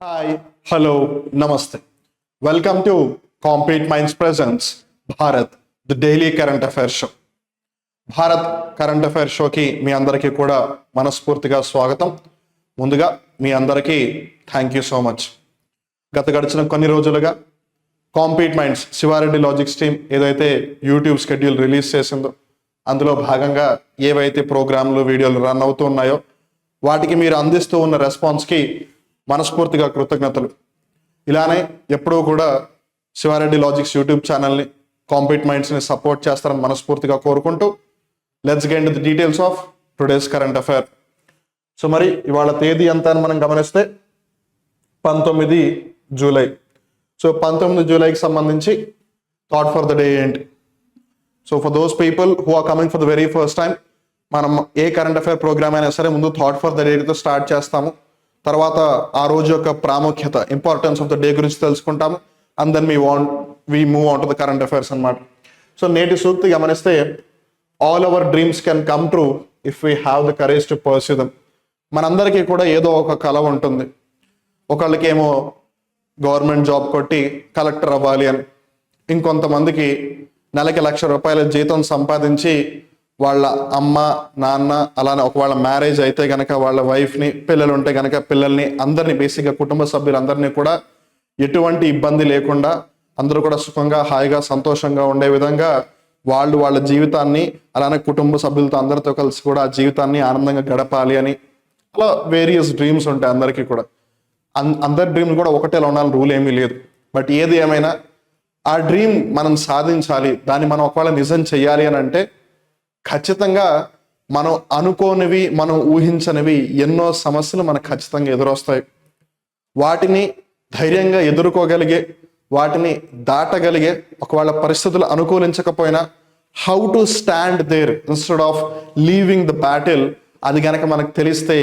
Hi, hello, namaste. Welcome to Complete Minds Presents Bharat, the daily current affairs show. Bharat current affairs షోకి మీ అందరికీ కూడా మనస్ఫూర్తిగా స్వాగతం. ముందుగా మీ అందరికీ థ్యాంక్ యూ సో మచ్. గడిచిన కొన్ని రోజులుగా compete minds Sivareddy logics team ఏదైతే యూట్యూబ్ షెడ్యూల్ రిలీజ్ చేసిందో అందులో భాగంగా ఏవైతే ప్రోగ్రాంలు వీడియోలు రన్ అవుతూ ఉన్నాయో వాటికి మీరు అందిస్తూ ఉన్న రెస్పాన్స్కి మనస్ఫూర్తిగా కృతజ్ఞతలు. ఇలానే ఎప్పుడూ కూడా శివారెడ్డి లాజిక్స్ యూట్యూబ్ ఛానల్ని కాంపీట్ మైండ్స్ని సపోర్ట్ చేస్తారని మనస్ఫూర్తిగా కోరుకుంటూ let's get into the details of today's current affair. So మరి ఇవాళ తేదీ ఎంత అని మనం గమనిస్తే 19 జూలై. సో 19 జూలైకి సంబంధించి థాట్ ఫర్ ద డే ఏంటి? So for those people who are coming for the very first time, మనం ఏ కరెంట్ అఫైర్ ప్రోగ్రామ్ అయినా సరే ముందు థాట్ ఫర్ ద డేతో స్టార్ట్ చేస్తాము. తర్వాత ఆ రోజు యొక్క ప్రాముఖ్యత, ఇంపార్టెన్స్ ఆఫ్ ద డే గురించి తెలుసుకుంటాము. And then we move on to the current affairs అన్నమాట. సో నేటి సూక్తి గమనిస్తే, all our dreams can come true if we have the courage to pursue them. మనందరికీ కూడా ఏదో ఒక కల ఉంటుంది. ఒకళ్ళకేమో గవర్నమెంట్ జాబ్ కొట్టి కలెక్టర్ అవ్వాలి అని, ఇంకొంతమందికి నెలకి ₹1,00,000 జీతం సంపాదించి వాళ్ళ అమ్మ నాన్న అలానే ఒకవేళ మ్యారేజ్ అయితే గనక వాళ్ళ వైఫ్ని, పిల్లలు ఉంటే గనక పిల్లల్ని, అందరినీ బేసిక్గా కుటుంబ సభ్యులందరినీ కూడా ఎటువంటి ఇబ్బంది లేకుండా అందరూ కూడా సుఖంగా హాయిగా సంతోషంగా ఉండే విధంగా వాళ్ళ జీవితాన్ని అలానే కుటుంబ సభ్యులతో అందరితో కలిసి కూడా ఆ జీవితాన్ని ఆనందంగా గడపాలి అని అలా వేరియస్ డ్రీమ్స్ ఉంటాయి అందరికీ కూడా. అందరి డ్రీమ్ కూడా ఒకటేలా ఉండాలని రూల్ ఏమీ లేదు. బట్ ఏది ఏమైనా ఆ డ్రీమ్ మనం సాధించాలి, దాన్ని మనం ఒకవేళ నిజం చెయ్యాలి అని అంటే ఖచ్చితంగా మనం అనుకోనివి, మనం ఊహించనివి ఎన్నో సమస్యలు మనకు ఖచ్చితంగా ఎదురొస్తాయి. వాటిని ధైర్యంగా ఎదుర్కోగలిగే, వాటిని దాటగలిగే, ఒకవేళ పరిస్థితులు అనుకూలించకపోయినా how to stand there instead of leaving the battle, అది గనక మనకు తెలిస్తే,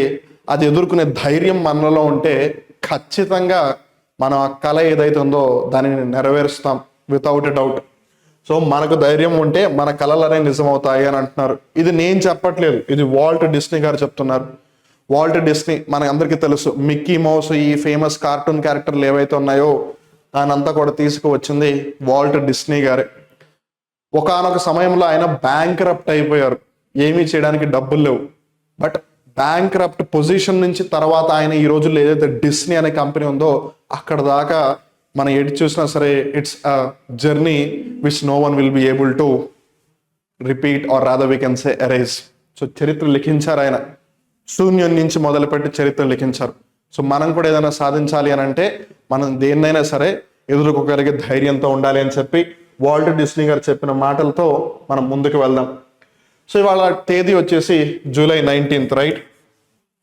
అది ఎదుర్కొనే ధైర్యం మనలో ఉంటే ఖచ్చితంగా మనం ఆ కళ ఏదైతే ఉందో దానిని నెరవేరుస్తాం వితౌట్ ఎ డౌట్. సో మనకు ధైర్యం ఉంటే మన కళలనే నిజమవుతాయి అని అంటున్నారు. ఇది నేను చెప్పట్లేదు, ఇది వాల్ట్ డిస్నీ గారు చెప్తున్నారు. వాల్ట్ డిస్నీ మనకు అందరికీ తెలుసు, మిక్కీ మౌస్, ఈ ఫేమస్ కార్టూన్ క్యారెక్టర్లు ఏవైతే ఉన్నాయో దానంతా కూడా తీసుకువచ్చింది వాల్ట్ డిస్నీ గారే. ఒకానొక సమయంలో ఆయన బ్యాంక్రప్ట్ అయిపోయారు, ఏమీ చేయడానికి డబ్బులు లేవు. బట్ బ్యాంక్రప్ట్ పొజిషన్ నుంచి తర్వాత ఆయన ఈ రోజుల్లో ఏదైతే డిస్నీ అనే కంపెనీ ఉందో అక్కడ దాకా మనం ఎటు చూసినా సరే it's a journey which no one will be able to repeat or rather we can say erase. So చరిత్ర లిఖించారు ఆయన, శూన్యం నుంచి మొదలుపెట్టి చరిత్ర లిఖించారు. సో మనం కూడా ఏదైనా సాధించాలి అని అంటే మనం దేన్నైనా సరే ఎదుర్కోగలిగే ధైర్యంతో ఉండాలి అని చెప్పి వాల్ట్ డిస్నీ గారు చెప్పిన మాటలతో మనం ముందుకు వెళ్దాం. సో ఇవాళ తేదీ వచ్చేసి July 19th, right?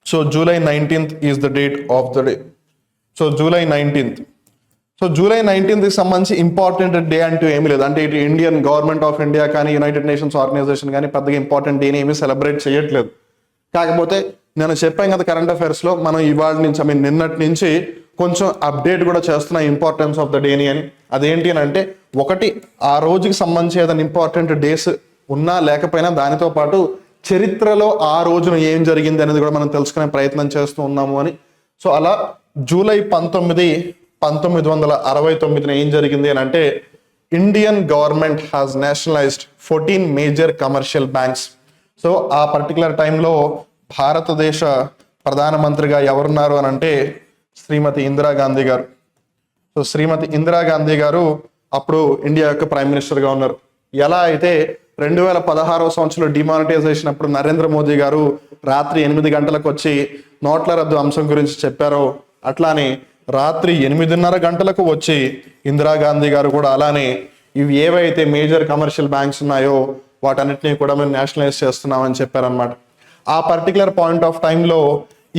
So July 19th is the date of the day. So July 19th. So July 19th సంబంధించి ఇంపార్టెంట్ డే అంటూ ఏమీ లేదు. అంటే ఇటు ఇండియన్ గవర్నమెంట్ ఆఫ్ ఇండియా కానీ యునైటెడ్ నేషన్స్ ఆర్గనైజేషన్ కానీ పెద్దగా ఇంపార్టెంట్ డేని ఏమీ సెలబ్రేట్ చేయట్లేదు. కాకపోతే నేను చెప్పాను కదా కరెంట్ అఫైర్స్లో మనం ఇవాళ నుంచి నిన్నటి నుంచి కొంచెం అప్డేట్ కూడా చేస్తున్న ఇంపార్టెన్స్ ఆఫ్ ద డేని అని. అదేంటి అని అంటే, ఒకటి ఆ రోజుకి సంబంధించి ఏదైనా ఇంపార్టెంట్ డేస్ ఉన్నా లేకపోయినా దానితో పాటు చరిత్రలో ఆ రోజున ఏం జరిగింది అనేది కూడా మనం తెలుసుకునే ప్రయత్నం చేస్తూ ఉన్నాము అని. సో అలా July 19, 1969 ఏం జరిగింది అని అంటే, Indian government has nationalised 14 major commercial banks. So ఆ పర్టికులర్ టైంలో భారతదేశ ప్రధానమంత్రిగా ఎవరున్నారు అని అంటే శ్రీమతి ఇందిరాగాంధీ గారు. సో శ్రీమతి ఇందిరాగాంధీ గారు అప్పుడు ఇండియా యొక్క ప్రైమ్ మినిస్టర్గా ఉన్నారు. ఎలా అయితే 2016వ సంవత్సరంలో డిమానిటైజేషన్ అప్పుడు నరేంద్ర మోదీ గారు రాత్రి 8 గంటలకు వచ్చి నోట్ల రద్దు అంశం గురించి చెప్పారో, అట్లానే రాత్రి 8:30 గంటలకు వచ్చి ఇందిరాగాంధీ గారు కూడా అలానే ఇవి ఏవైతే మేజర్ కమర్షియల్ బ్యాంక్స్ ఉన్నాయో వాటన్నిటినీ కూడా మేము నేషనలైజ్ చేస్తున్నామని చెప్పారనమాట. ఆ పర్టికులర్ పాయింట్ ఆఫ్ టైంలో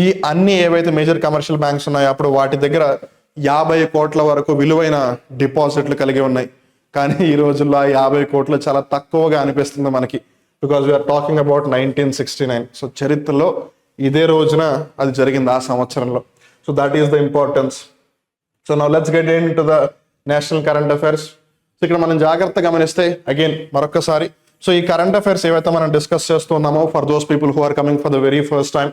ఈ అన్ని ఏవైతే మేజర్ కమర్షియల్ బ్యాంక్స్ ఉన్నాయో అప్పుడు వాటి దగ్గర 50 కోట్ల వరకు విలువైన డిపాజిట్లు కలిగి ఉన్నాయి. కానీ ఈ రోజుల్లో 50 కోట్లు చాలా తక్కువగా అనిపిస్తుంది మనకి, because we're talking about 1969. So చరిత్రలో ఇదే రోజున అది జరిగింది, ఆ సంవత్సరంలో. So that is the importance. So now let's get into the national current affairs. So ఇక్కడ మనం జాగ్రత్తగా గమనిస్తే అగైన్ మరొకసారి, సో ఈ కరెంట్ అఫైర్స్ ఏవైతే మనం డిస్కస్ చేస్తున్నామో for those people who are coming for the very first time,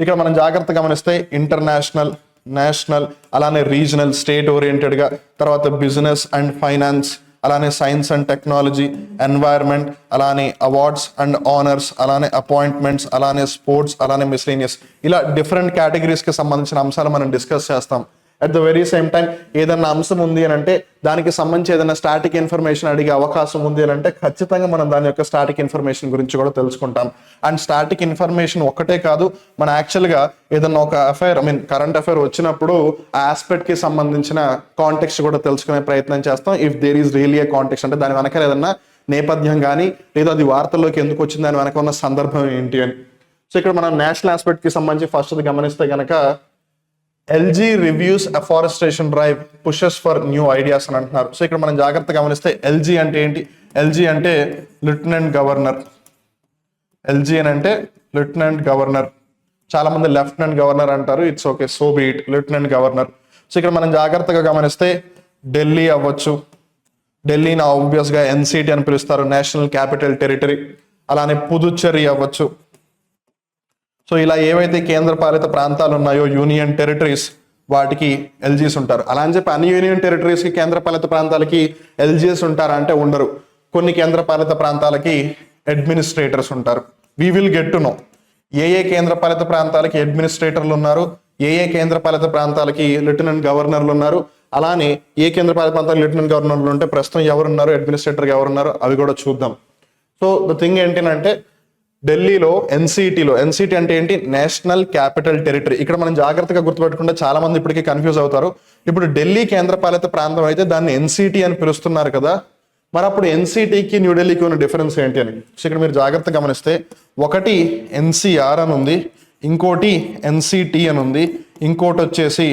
ఇక్కడ మనం జాగ్రత్తగా గమనిస్తే ఇంటర్నేషనల్, నేషనల్, అలానే రీజనల్, స్టేట్ ఓరియంటెడ్గా, తర్వాత బిజినెస్ అండ్ ఫైనాన్స్, అలానే సైన్స్ అండ్ టెక్నాలజీ, ఎన్వైర్న్మెంట్, అలానే అవార్డ్స్ అండ్ ఆనర్స్, అలానే అపాయింట్మెంట్స్, అలానే స్పోర్ట్స్, అలానే మిస్లేనియస్, ఇలా డిఫరెంట్ కేటగిరీస్కి సంబంధించిన అంశాలు మనం డిస్కస్ చేస్తాం. At the very same time ఏదన్నా అంశం ఉంది అని అంటే దానికి సంబంధించి ఏదైనా స్టాటిక్ ఇన్ఫర్మేషన్ అడిగే అవకాశం ఉంది అని అంటే ఖచ్చితంగా మనం దాని యొక్క స్టాటిక్ ఇన్ఫర్మేషన్ గురించి కూడా తెలుసుకుంటాం. అండ్ స్టాటిక్ ఇన్ఫర్మేషన్ ఒక్కటే కాదు, మన యాక్చువల్గా ఏదన్నా ఒక అఫైర్ కరెంట్ అఫైర్ వచ్చినప్పుడు ఆ ఆస్పెక్ట్కి సంబంధించిన కాంటెక్స్ట్ కూడా తెలుసుకునే ప్రయత్నం చేస్తాం. If there is really a context, అంటే దాని వెనక ఏదన్నా నేపథ్యం కానీ లేదా అది వార్తల్లోకి ఎందుకు వచ్చింది, దాని వెనక ఉన్న సందర్భం ఏంటి అని. సో ఇక్కడ మనం నేషనల్ ఆస్పెక్ట్కి సంబంధించి ఫస్ట్ గమనిస్తే కనుక LG reviews afforestation drive pushes for new ideas అని అంటున్నారు. సో ఇక్కడ మనం జాగ్రత్తగా గమనిస్తే LG అంటే ఏంటి? LG అంటే లెఫ్టినెంట్ గవర్నర్. LG అని అంటే లెఫ్టినెంట్ గవర్నర్. చాలా మంది లెఫ్టినెంట్ గవర్నర్ అంటారు, it's okay, so be it, lieutenant governor. సో ఇక్కడ మనం జాగ్రత్తగా గమనిస్తే ఢిల్లీ అవ్వచ్చు, ఢిల్లీని ఆబ్వియస్గా NCT అని పిలుస్తారు, నేషనల్ క్యాపిటల్ టెరిటరీ. అలానే పుదుచ్చేరి అవ్వచ్చు. సో ఇలా ఏవైతే కేంద్ర పాలిత ప్రాంతాలు ఉన్నాయో యూనియన్ టెరిటరీస్, వాటికి LGs ఉంటారు. అలా అని చెప్పి అన్ని యూనియన్ టెరిటరీస్కి కేంద్ర పాలిత ప్రాంతాలకి LGs ఉంటారా అంటే ఉండరు. కొన్ని కేంద్ర పాలిత ప్రాంతాలకి అడ్మినిస్ట్రేటర్స్ ఉంటారు. We will get to know a కేంద్ర పాలిత ప్రాంతాలకి అడ్మినిస్ట్రేటర్లు ఉన్నారు, ఏ కేంద్ర పాలిత ప్రాంతాలకి లెఫ్టినెంట్ గవర్నర్లు ఉన్నారు, అలానే ఏ కేంద్ర పాలిత ప్రాంతాలకు లెఫ్టినెంట్ గవర్నర్లు ఉంటే ప్రస్తుతం ఎవరున్నారు, అడ్మినిస్ట్రేటర్గా ఎవరున్నారు, అవి కూడా చూద్దాం. సో ద థింగ్ ఏంటంటే ఢిల్లీలో NCT అంటే ఏంటి? National capital territory. ఇక్కడ మనం జాగ్రత్తగా గుర్తుపెట్టుకుంటే చాలా మంది ఇప్పటికీ కన్ఫ్యూజ్ అవుతారు. ఇప్పుడు ఢిల్లీ కేంద్రపాలిత ప్రాంతం అయితే దాన్ని NCT అని పిలుస్తున్నారు కదా, మరి అప్పుడు NCTకి న్యూఢిల్లీకి ఉన్న డిఫరెన్స్ ఏంటి అని. సో ఇక్కడ మీరు జాగ్రత్తగా గమనిస్తే ఒకటి NCR అని ఉంది, ఇంకోటి NCT అని ఉంది, ఇంకోటి వచ్చేసి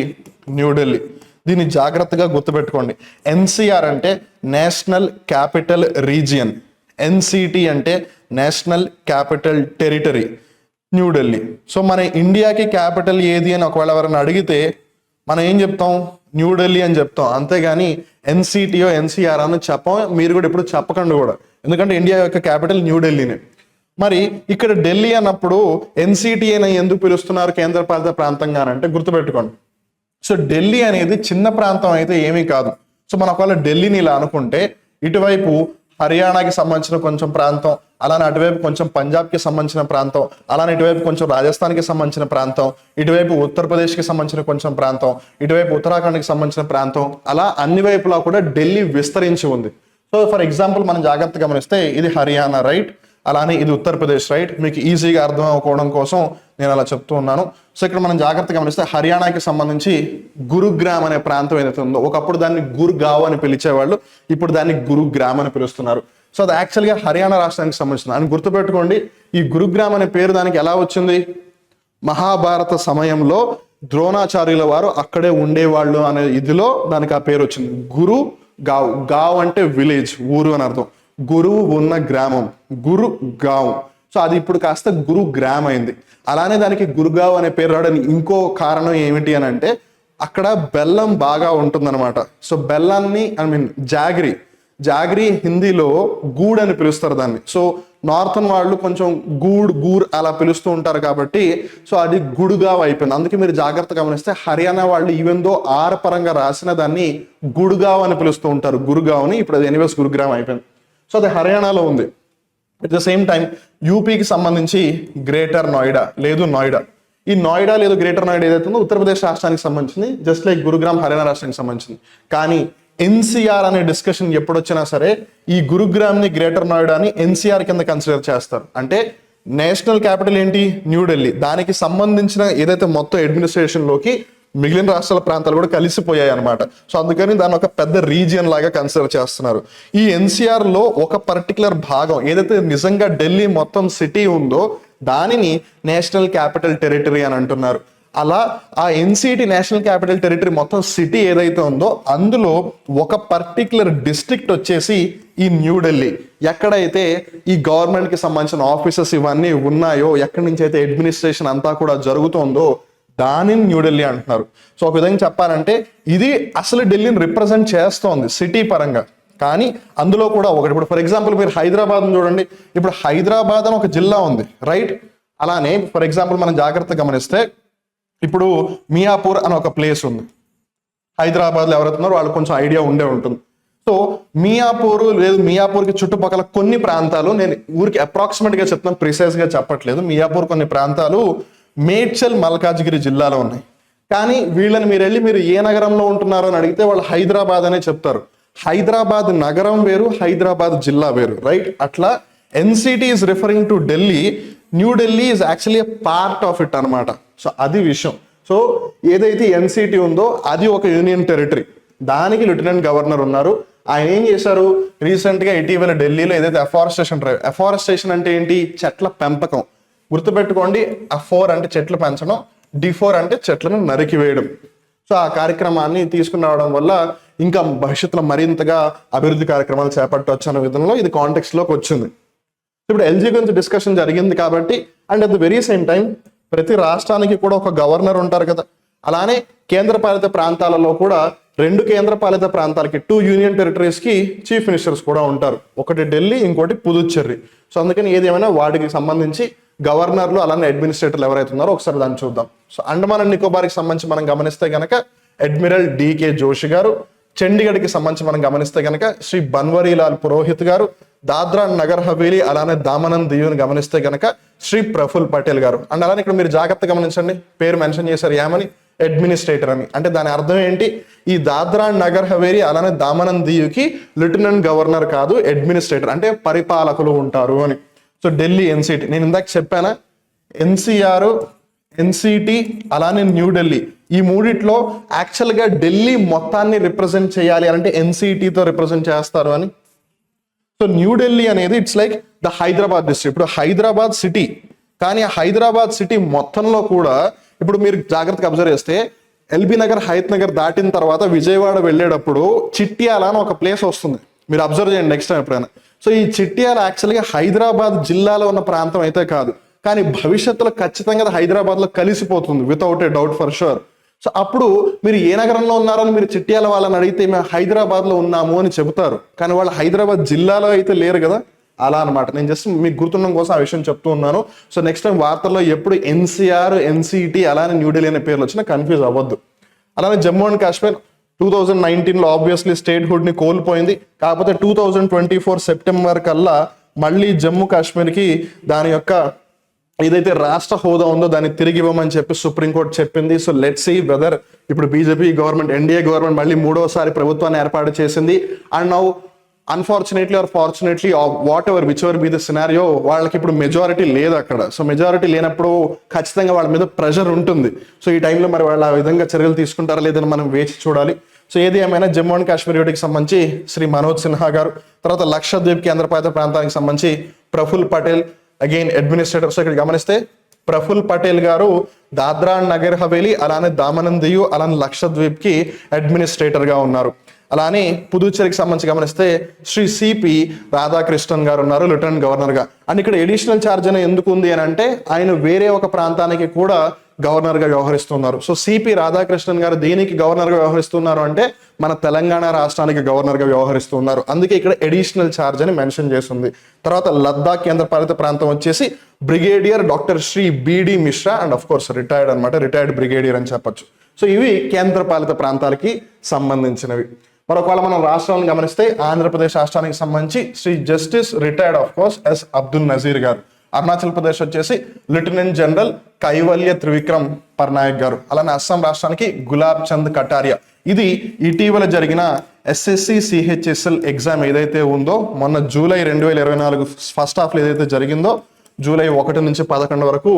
న్యూఢిల్లీ. దీన్ని జాగ్రత్తగా గుర్తుపెట్టుకోండి. NCR అంటే నేషనల్ క్యాపిటల్ రీజియన్, NCT అంటే national capital territory, New Delhi. So మన ఇండియాకి క్యాపిటల్ ఏది అని ఒకవేళ ఎవరైనా అడిగితే మనం ఏం చెప్తాం? న్యూఢిల్లీ అని చెప్తాం. అంతేగాని NCTయో NCR అని చెప్పం. మీరు కూడా ఇప్పుడు చెప్పకండి కూడా, ఎందుకంటే ఇండియా యొక్క క్యాపిటల్ న్యూఢిల్లీనే. మరి ఇక్కడ ఢిల్లీ అన్నప్పుడు NCT అని ఎందుకు పిలుస్తున్నారు కేంద్ర పాలిత ప్రాంతంగా అంటే గుర్తుపెట్టుకోండి. సో ఢిల్లీ అనేది చిన్న ప్రాంతం అయితే ఏమీ కాదు. సో మనం ఒకవేళ ఢిల్లీని ఇలా అనుకుంటే ఇటువైపు హర్యానాకి సంబంధించిన కొంచెం ప్రాంతం, అలానే అటువైపు కొంచెం పంజాబ్కి సంబంధించిన ప్రాంతం, అలానే ఇటువైపు కొంచెం రాజస్థాన్కి సంబంధించిన ప్రాంతం, ఇటువైపు ఉత్తరప్రదేశ్కి సంబంధించిన కొంచెం ప్రాంతం, ఇటువైపు ఉత్తరాఖండ్కి సంబంధించిన ప్రాంతం, అలా అన్ని వైపులా కూడా ఢిల్లీ విస్తరించి ఉంది. సో ఫర్ ఎగ్జాంపుల్ మనం జాగ్రత్తగా గమనిస్తే ఇది హర్యానా రైట్, అలానే ఇది ఉత్తరప్రదేశ్ రైట్. మీకు ఈజీగా అర్థం అవ్వడం కోసం నేను అలా చెప్తూ ఉన్నాను. సో ఇక్కడ మనం జాగ్రత్తగా గమనిస్తే హర్యానాకి సంబంధించి గురుగ్రామ్ అనే ప్రాంతం ఏదైతే ఉందో, ఒకప్పుడు దాన్ని గుర్గావ్ అని పిలిచేవాళ్ళు, ఇప్పుడు దాన్ని గురుగ్రామ్ అని పిలుస్తున్నారు. సో అది యాక్చువల్గా హర్యానా రాష్ట్రానికి సంబంధించింది అని గుర్తుపెట్టుకోండి. ఈ గురుగ్రామ్ అనే పేరు దానికి ఎలా వచ్చింది? మహాభారత సమయంలో ద్రోణాచార్యుల వారు అక్కడే ఉండేవాళ్ళు అనే ఇదిలో దానికి ఆ పేరు వచ్చింది. గురు గావ్. గావ్ అంటే విలేజ్, ఊరు అని అర్థం. గురువు ఉన్న గ్రామం, గురు గావ్. సో అది ఇప్పుడు కాస్త గురుగ్రామ్ అయింది. అలానే దానికి గురుగావ్ అనే పేరు రావడానికి ఇంకో కారణం ఏమిటి అని అంటే అక్కడ బెల్లం బాగా ఉంటుందన్నమాట. సో బెల్లాన్ని జాగ్రీ హిందీలో గూడ్ అని పిలుస్తారు దాన్ని. సో నార్థన్ వాళ్ళు కొంచెం గూర్ అలా పిలుస్తూ ఉంటారు కాబట్టి సో అది గుడుగావ్ అయిపోయింది. అందుకే మీరు జాగ్రత్తగా గమనిస్తే హర్యానా వాళ్ళు ఈవెన్ దో పరంగా రాసిన దాన్ని గుడుగావ్ అని పిలుస్తూ ఉంటారు, గురుగావ్ని. ఇప్పుడు అది ఎనీవేస్ గురుగ్రామ్ అయిపోయింది. సో అది హర్యానాలో ఉంది. అట్ ద సేమ్ టైం యూపీకి సంబంధించి గ్రేటర్ నోయిడా లేదు నోయిడా. ఈ నోయిడా లేదు గ్రేటర్ నోయిడా ఏదైతే ఉందో ఉత్తరప్రదేశ్ రాష్ట్రానికి సంబంధించింది, జస్ట్ లైక్ గురుగ్రామ్ హర్యానా రాష్ట్రానికి సంబంధించింది. కానీ NCR అనే డిస్కషన్ ఎప్పుడు వచ్చినా సరే ఈ గురుగ్రామ్ని గ్రేటర్ నోయిడాని NCR కింద కన్సిడర్ చేస్తారు. అంటే నేషనల్ క్యాపిటల్ ఏంటి? న్యూఢిల్లీ. దానికి సంబంధించిన ఏదైతే మొత్తం అడ్మినిస్ట్రేషన్లోకి మిగిలిన రాష్ట్రాల ప్రాంతాలు కూడా కలిసిపోయాయి అనమాట. సో అందుకని దాన్ని ఒక పెద్ద రీజియన్ లాగా కన్సిడర్ చేస్తున్నారు. ఈ NCR లో ఒక పర్టికులర్ భాగం ఏదైతే నిజంగా ఢిల్లీ మొత్తం సిటీ ఉందో దానిని నేషనల్ క్యాపిటల్ టెరిటరీ అని అంటున్నారు. అలా ఆ NCT నేషనల్ క్యాపిటల్ టెరిటరీ మొత్తం సిటీ ఏదైతే ఉందో అందులో ఒక పర్టికులర్ డిస్ట్రిక్ట్ వచ్చేసి ఈ న్యూఢిల్లీ. ఎక్కడైతే ఈ గవర్నమెంట్ కి సంబంధించిన ఆఫీసెస్ ఇవన్నీ ఉన్నాయో, ఎక్కడి నుంచి అయితే అడ్మినిస్ట్రేషన్ అంతా కూడా జరుగుతుందో దానిని న్యూఢిల్లీ అంటున్నారు. సో ఒక విధంగా చెప్పాలంటే ఇది అసలు ఢిల్లీని రిప్రజెంట్ చేస్తోంది సిటీ పరంగా. కానీ అందులో కూడా ఒకటి, ఇప్పుడు ఫర్ ఎగ్జాంపుల్ మీరు హైదరాబాద్ చూడండి. ఇప్పుడు హైదరాబాద్ అని ఒక జిల్లా ఉంది రైట్. అలానే ఫర్ ఎగ్జాంపుల్ మనం జాగ్రత్తగా గమనిస్తే ఇప్పుడు మియాపూర్ అని ఒక ప్లేస్ ఉంది, హైదరాబాద్లో ఎవరైతున్నారో వాళ్ళు కొంచెం ఐడియా ఉండే ఉంటుంది. సో మియాపూర్ లేదు, మియాపూర్కి చుట్టుపక్కల కొన్ని ప్రాంతాలు, నేను ఊరికి అప్రాక్సిమేట్గా చెప్తున్నాను, ప్రిసైజ్గా చెప్పట్లేదు. మియాపూర్ కొన్ని ప్రాంతాలు మేడ్చల్ మల్కాజ్గిరి జిల్లాలో ఉన్నాయి. కానీ వీళ్ళని మీరు ఏ నగరంలో ఉంటున్నారో అని అడిగితే వాళ్ళు హైదరాబాద్ అనే చెప్తారు. హైదరాబాద్ నగరం వేరు, హైదరాబాద్ జిల్లా వేరు, రైట్? అట్లా NCT is referring to Delhi, new Delhi is actually a part of it అనమాట. సో అది విషయం. సో ఏదైతే ఎన్సిటీ ఉందో అది ఒక యూనియన్ టెరిటరీ, దానికి లెఫ్టినెంట్ గవర్నర్ ఉన్నారు. ఆయన ఏం చేశారు, రీసెంట్గా ఇటీవల ఢిల్లీలో ఏదైతే అఫారెస్టేషన్ డ్రైవ్, అఫారెస్టేషన్ అంటే ఏంటి, చెట్ల పెంపకం. గుర్తుపెట్టుకోండి, అఫోర్ అంటే చెట్లు పెంచడం, డిఫోర్ అంటే చెట్లను నరికివేయడం. సో ఆ కార్యక్రమాన్ని తీసుకుని రావడం వల్ల ఇంకా భవిష్యత్తులో మరింతగా అభివృద్ధి కార్యక్రమాలు చేపట్టవచ్చు అనే విధంలో ఇది కాంటెక్స్ట్లోకి వచ్చింది. ఇప్పుడు ఎల్జీ గురించి డిస్కషన్ జరిగింది కాబట్టి, and at the very same time ప్రతి రాష్ట్రానికి కూడా ఒక గవర్నర్ ఉంటారు కదా, అలానే కేంద్రపాలిత ప్రాంతాలలో కూడా 2 కేంద్రపాలిత ప్రాంతాలకి 2 యూనియన్ టెరిటరీస్కి చీఫ్ మినిస్టర్స్ కూడా ఉంటారు. ఒకటి ఢిల్లీ, ఇంకోటి పుదుచ్చేరి. సో అందుకని ఏదేమైనా వాటికి సంబంధించి గవర్నర్లు అలానే అడ్మినిస్ట్రేటర్లు ఎవరైతే ఉన్నారో ఒకసారి దాన్ని చూద్దాం. సో అండమాన్ అండ్ నికోబార్కి సంబంధించి మనం గమనిస్తే కనుక అడ్మిరల్ డికే జోషి గారు, చండీగఢ్కి సంబంధించి మనం గమనిస్తే కనుక శ్రీ బన్వరీలాల్ పురోహిత్ గారు, దాద్రా నగర్ హవేలీ అలానే దామన్ దియుని గమనిస్తే కనుక శ్రీ ప్రఫుల్ పటేల్ గారు. అండ్ అలానే ఇక్కడ మీరు జాగ్రత్త గమనించండి, పేరు మెన్షన్ చేశారు ఏమని, అడ్మినిస్ట్రేటర్ అని. అంటే దాని అర్థం ఏంటి, ఈ దాద్రా నగర్ హవేలీ అలానే దామన్ దియుకి లెఫ్టినెంట్ గవర్నర్ కాదు, అడ్మినిస్ట్రేటర్ అంటే పరిపాలకులు ఉంటారు అని. సో ఢిల్లీ ఎన్సిటీ, నేను ఇందాక చెప్పానా, ఎన్సిఆర్, ఎన్సిటి అలానే న్యూఢిల్లీ, ఈ మూడిట్లో యాక్చువల్గా ఢిల్లీ మొత్తాన్ని రిప్రజెంట్ చేయాలి అంటే ఎన్సిటీతో రిప్రజెంట్ చేస్తారు అని. సో న్యూఢిల్లీ అనేది it's like the Hyderabad district. ఇప్పుడు హైదరాబాద్ సిటీ, కానీ ఆ హైదరాబాద్ సిటీ మొత్తంలో కూడా ఇప్పుడు మీరు జాగ్రత్తగా అబ్జర్వ్ చేస్తే ఎల్బీ నగర్, హయత్ నగర్ దాటిన తర్వాత విజయవాడ వెళ్ళేటప్పుడు చిట్యాల అని ఒక ప్లేస్ వస్తుంది. మీరు అబ్జర్వ్ చేయండి నెక్స్ట్ టైం ఎప్పుడైనా. సో ఈ చిట్యాల యాక్చువల్గా హైదరాబాద్ జిల్లాలో ఉన్న ప్రాంతం అయితే కాదు, కానీ భవిష్యత్తులో ఖచ్చితంగా హైదరాబాద్లో కలిసిపోతుంది without a doubt for sure. So అప్పుడు మీరు ఏ నగరంలో ఉన్నారని మీరు చిట్యాల వాళ్ళని అడిగితే మేము హైదరాబాద్లో ఉన్నాము అని చెబుతారు, కానీ వాళ్ళు హైదరాబాద్ జిల్లాలో అయితే లేరు కదా, అలా అనమాట. నేను జస్ట్ మీకు గుర్తుండడం కోసం ఆ విషయం చెప్తూ ఉన్నాను. సో నెక్స్ట్ టైం వార్తల్లో ఎప్పుడు ఎన్సీఆర్, ఎన్సిటి అలానే న్యూఢిల్లీ అనే పేర్లు వచ్చినా కన్ఫ్యూజ్ అవ్వద్దు. అలానే జమ్మూ అండ్ కాశ్మీర్ 2019లో ఆబ్వియస్లీ స్టేట్హుడ్ని కోల్పోయింది. కాకపోతే 2024 సెప్టెంబర్ కల్లా మళ్ళీ జమ్మూ కాశ్మీర్కి దాని యొక్క ఏదైతే రాష్ట్ర హోదా ఉందో దాన్ని తిరిగి ఇవ్వమని చెప్పి సుప్రీంకోర్టు చెప్పింది. సో లెట్స్ సీ వెదర్ ఇప్పుడు బీజేపీ గవర్నమెంట్, ఎన్డీఏ గవర్నమెంట్ మళ్ళీ 3వసారి ప్రభుత్వాన్ని ఏర్పాటు చేసింది. And now unfortunately or fortunately whatever whichever be the scenario, వాళ్ళకి ఇప్పుడు మెజారిటీ లేదు అక్కడ. సో మెజారిటీ లేనప్పుడు ఖచ్చితంగా వాళ్ళ మీద ప్రెషర్ ఉంటుంది. సో ఈ టైంలో మరి వాళ్ళు ఆ విధంగా చర్యలు తీసుకుంటారా లేదని మనం వేచి చూడాలి. సో ఏది ఏమైనా జమ్మూ అండ్ కాశ్మీర్ యూటీకి సంబంధించి శ్రీ మనోజ్ సిన్హా గారు, తర్వాత లక్షద్వీప్ కేంద్రపాలిత ప్రాంతానికి సంబంధించి Praful Patel, again administrator. So ఇక్కడ గమనిస్తే ప్రఫుల్ పటేల్ గారు దాద్రా నగర్ హవేలీ అలానే దామన్ దియు అలానే లక్షద్వీప్కి అడ్మినిస్ట్రేటర్గా ఉన్నారు. అలానే పుదుచ్చేరికి సంబంధించి గమనిస్తే శ్రీ సిపి రాధాకృష్ణన్ గారు ఉన్నారు లెఫ్టినెంట్ గవర్నర్గా. అండ్ ఇక్కడ ఎడిషనల్ ఛార్జ్ అనేది ఎందుకు ఉంది అని అంటే ఆయన వేరే ఒక ప్రాంతానికి కూడా గవర్నర్గా వ్యవహరిస్తున్నారు. సో సిపి రాధాకృష్ణన్ గారు దేనికి గవర్నర్గా వ్యవహరిస్తున్నారు అంటే మన తెలంగాణ రాష్ట్రానికి గవర్నర్గా వ్యవహరిస్తున్నారు. అందుకే ఇక్కడ ఎడిషనల్ ఛార్జ్ అని మెన్షన్ చేస్తుంది. తర్వాత లద్దాఖ్ కేంద్రపాలిత ప్రాంతం వచ్చేసి brigadier doctor Shri BD Mishra, and of course retired అనమాట, రిటైర్డ్ బ్రిగేడియర్ అని చెప్పొచ్చు. సో ఇవి కేంద్రపాలిత ప్రాంతాలకి సంబంధించినవి. మరొకవేళ మనం రాష్ట్రాలను గమనిస్తే ఆంధ్రప్రదేశ్ రాష్ట్రానికి సంబంధించి Shri justice retired of course S Abdul Nazeer గారు. అరుణాచల్ ప్రదేశ్ వచ్చేసి లెఫ్టినెంట్ జనరల్ కైవల్య త్రివిక్రమ్ పర్నాయక్ గారు. అలానే అస్సాం రాష్ట్రానికి గులాబ్ చంద్ కటారియా. ఇది ఇటీవల జరిగిన ఎస్ఎస్సి సిహెచ్ఎస్ఎల్ ఎగ్జామ్ ఏదైతే ఉందో మొన్న జూలై 2024 ఫస్ట్ హాఫ్లో ఏదైతే జరిగిందో జూలై 1 నుంచి 11 వరకు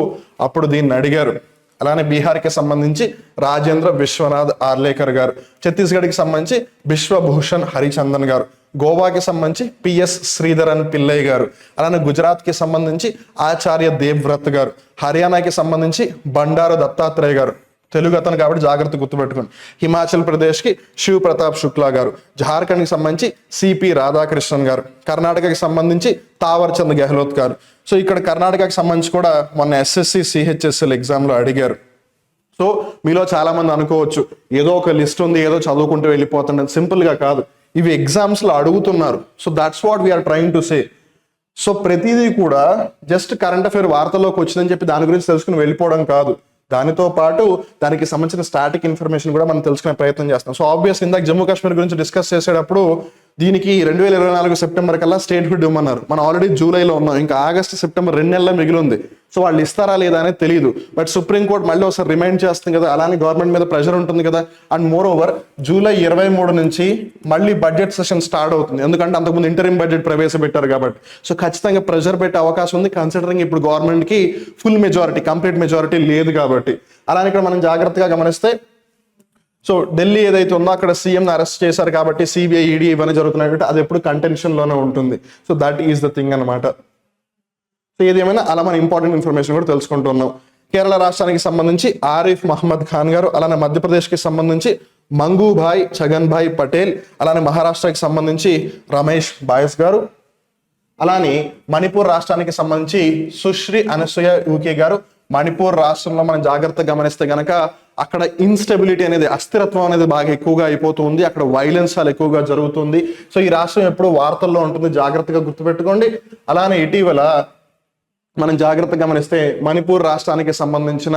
అప్పుడు దీన్ని అడిగారు. అలానే బీహార్కి సంబంధించి రాజేంద్ర విశ్వనాథ్ ఆర్లేకర్ గారు, ఛత్తీస్గఢ్కి సంబంధించి బిశ్వభూషణ్ హరిచందన్ గారు, గోవాకి సంబంధించి పిఎస్ శ్రీధరన్ పిల్లయ్య గారు, అలానే గుజరాత్కి సంబంధించి ఆచార్య దేవ్వ్రత్ గారు, హర్యానాకి సంబంధించి బండారు దత్తాత్రేయ గారు, తెలుగు అతను కాబట్టి జాగ్రత్త గుర్తుపెట్టుకోండి, హిమాచల్ ప్రదేశ్కి శివ్ ప్రతాప్ శుక్లా గారు, జార్ఖండ్కి సంబంధించి సిపి రాధాకృష్ణన్ గారు, కర్ణాటకకి సంబంధించి తావర్ చంద్ గెహ్లోత్ గారు. సో ఇక్కడ కర్ణాటకకి సంబంధించి కూడా మొన్న ఎస్ఎస్సి సిహెచ్ఎస్ఎల్ ఎగ్జామ్లో అడిగారు. సో మీలో చాలా మంది అనుకోవచ్చు ఏదో ఒక లిస్ట్ ఉంది ఏదో చదువుకుంటూ వెళ్ళిపోతుండే, సింపుల్గా కాదు, ఇవి ఎగ్జామ్స్లో అడుగుతున్నారు. So that's what we're trying to say. So ప్రతిదీ కూడా జస్ట్ కరెంట్ అఫైర్ వార్తల్లోకి వచ్చిందని చెప్పి దాని గురించి తెలుసుకుని వెళ్ళిపోవడం కాదు. దానితో పాటు దానికి సంబంధించిన స్టాటిక్ ఇన్ఫర్మేషన్ కూడా మనం తెలుసుకునే ప్రయత్నం చేస్తాం. సో ఆబ్వియస్ ఇందాక జమ్మూ కాశ్మీర్ గురించి డిస్కస్ చేసేటప్పుడు దీనికి 2024 సెప్టెంబర్ కల్లా స్టేట్ హుడ్ ఇవ్వమన్నారు. మనం ఆల్రెడీ జూలైలో ఉన్నాం, ఇంకా ఆగస్టు సెప్టెంబర్ 2 నెలల మిగిలి ఉంది. సో వాళ్ళు ఇస్తారా లేదా అనేది తెలియదు. బట్ సుప్రీంకోర్టు మళ్ళీ ఒకసారి రిమైండ్ చేస్తుంది కదా, అలానే గవర్నమెంట్ మీద ప్రెషర్ ఉంటుంది కదా. అండ్ మోర్ ఓవర్ జూలై 23 నుంచి మళ్ళీ బడ్జెట్ సెషన్ స్టార్ట్ అవుతుంది, ఎందుకంటే అంతకుముందు ఇంటరిమ్ బడ్జెట్ ప్రవేశపెట్టారు కాబట్టి. సో ఖచ్చితంగా ప్రెషర్ పెట్టే అవకాశం ఉంది, కన్సిడరింగ్ ఇప్పుడు గవర్నమెంట్ కి ఫుల్ మెజారిటీ, కంప్లీట్ మెజారిటీ లేదు కాబట్టి. అలానే ఇక్కడ మనం జాగ్రత్తగా గమనిస్తే, సో ఢిల్లీ ఏదైతే ఉందో అక్కడ సీఎం అరెస్ట్ చేశారు కాబట్టి సిబిఐ, ఈడీ ఇవన్నీ జరుగుతున్నాయి, అది ఎప్పుడు కంటెన్షన్ లోనే ఉంటుంది. So that is the thing అనమాట. సో ఏదేమైనా అలా మనం ఇంపార్టెంట్ ఇన్ఫర్మేషన్ కూడా తెలుసుకుంటున్నాం. కేరళ రాష్ట్రానికి సంబంధించి ఆరిఫ్ మహమ్మద్ ఖాన్ గారు, అలానే మధ్యప్రదేశ్కి సంబంధించి మంగూభాయ్ ఛగన్ భాయ్ పటేల్, అలానే మహారాష్ట్రకి సంబంధించి రమేష్ బాయస్ గారు, అలానే మణిపూర్ రాష్ట్రానికి సంబంధించి సుశ్రీ అనసూయ యూకే గారు. మణిపూర్ రాష్ట్రంలో మనం జాగ్రత్తగా గమనిస్తే గనక అక్కడ ఇన్స్టెబిలిటీ అనేది, అస్థిరత్వం అనేది బాగా ఎక్కువగా అయిపోతుంది, అక్కడ వైలెన్స్ చాలా ఎక్కువగా జరుగుతుంది. సో ఈ రాష్ట్రం ఎప్పుడు వార్తల్లో ఉంటుంది, జాగ్రత్తగా గుర్తుపెట్టుకోండి. అలానే ఇటీవల మనం జాగ్రత్తగా గమనిస్తే మణిపూర్ రాష్ట్రానికి సంబంధించిన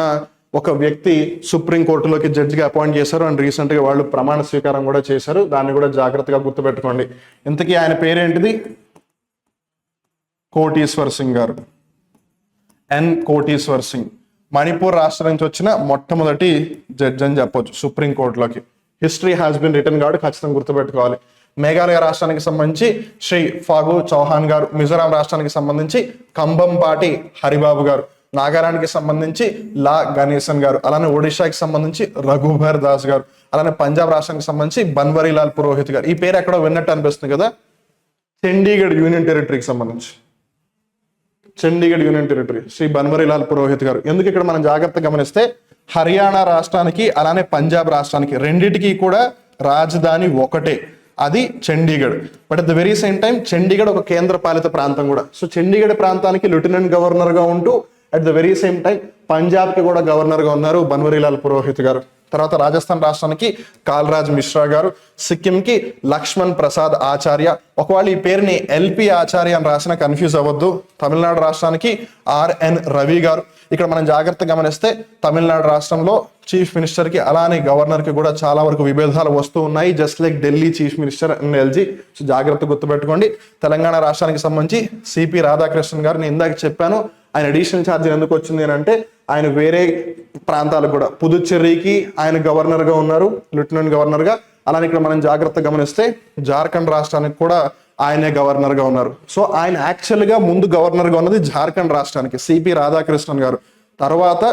ఒక వ్యక్తి సుప్రీంకోర్టులోకి జడ్జిగా అపాయింట్ చేశారు. అండ్ రీసెంట్ గా వాళ్ళు ప్రమాణ స్వీకారం కూడా చేశారు, దాన్ని కూడా జాగ్రత్తగా గుర్తుపెట్టుకోండి. ఇంతకీ ఆయన పేరేంటిది? కోటీశ్వర్ సింగ్ గారు, ఎన్ కోటీశ్వర్ సింగ్. మణిపూర్ రాష్ట్రం నుంచి వచ్చిన మొట్టమొదటి జడ్జ్ అని చెప్పొచ్చు సుప్రీంకోర్టులోకి. హిస్టరీ హ్యాస్ బిన్ రిటర్న్ కాబట్టి ఖచ్చితంగా గుర్తుపెట్టుకోవాలి. మేఘాలయ రాష్ట్రానికి సంబంధించి శ్రీ ఫాగు చౌహాన్ గారు, మిజోరాం రాష్ట్రానికి సంబంధించి కంబంపాటి హరిబాబు గారు, నాగాలాండ్కి సంబంధించి లా గణేశన్ గారు, అలానే ఒడిశాకి సంబంధించి రఘుబర్ దాస్ గారు, అలానే పంజాబ్ రాష్ట్రానికి సంబంధించి బన్వరీలాల్ పురోహిత్ గారు. ఈ పేరు ఎక్కడో విన్నట్టు అనిపిస్తుంది కదా, చండీగఢ్ యూనియన్ టెరిటరీకి సంబంధించి, చండీగఢ్ యూనియన్ టెరిటరీ శ్రీ బన్వరీలాల్ పురోహిత్ గారు. ఎందుకు ఇక్కడ మనం జాగ్రత్తగా గమనిస్తే హర్యానా రాష్ట్రానికి అలానే పంజాబ్ రాష్ట్రానికి రెండిటికి కూడా రాజధాని ఒకటే, అది Chandigarh. But at the very same time Chandigarh ఒక కేంద్ర పాలిత ప్రాంతం కూడా. సో చండీగఢ్ ప్రాంతానికి లెఫ్టినెంట్ గవర్నర్ గా ఉంటూ at the very same time Punjab కి కూడా గవర్నర్ గా ఉన్నారు బన్వరీలాల్ పురోహిత్ గారు. తర్వాత రాజస్థాన్ రాష్ట్రానికి కాల్రాజ్ మిశ్రా గారు, సిక్కింకి లక్ష్మణ్ ప్రసాద్ ఆచార్య. ఒకవేళ ఈ పేరుని ఎల్పి ఆచార్య అని రాసిన కన్ఫ్యూజ్ అవ్వద్దు. తమిళనాడు రాష్ట్రానికి ఆర్ఎన్ రవి గారు. ఇక్కడ మనం జాగ్రత్తగా గమనిస్తే తమిళనాడు రాష్ట్రంలో చీఫ్ మినిస్టర్ కి అలానే గవర్నర్ కి కూడా చాలా వరకు విభేదాలు వస్తూ ఉన్నాయి, just like Delhi chief minister and LG. So జాగ్రత్త గుర్తుపెట్టుకోండి. తెలంగాణ రాష్ట్రానికి సంబంధించి సిపి రాధాకృష్ణన్ గారు, నేను ఇందాక చెప్పాను ఆయన అడిషనల్ ఛార్జ్ ఎందుకు వచ్చింది అని అంటే, ఆయన వేరే ప్రాంతాలకు కూడా, పుదుచ్చేరికి ఆయన గవర్నర్ గా ఉన్నారు, లెఫ్టినెంట్ గవర్నర్ గా. అలానే ఇక్కడ మనం జాగ్రత్తగా గమనిస్తే జార్ఖండ్ రాష్ట్రానికి కూడా ఆయనే గవర్నర్ గా ఉన్నారు. సో ఆయన యాక్చువల్ గా ముందు గవర్నర్ గా ఉన్నది జార్ఖండ్ రాష్ట్రానికి సిపి రాధాకృష్ణన్ గారు. తర్వాత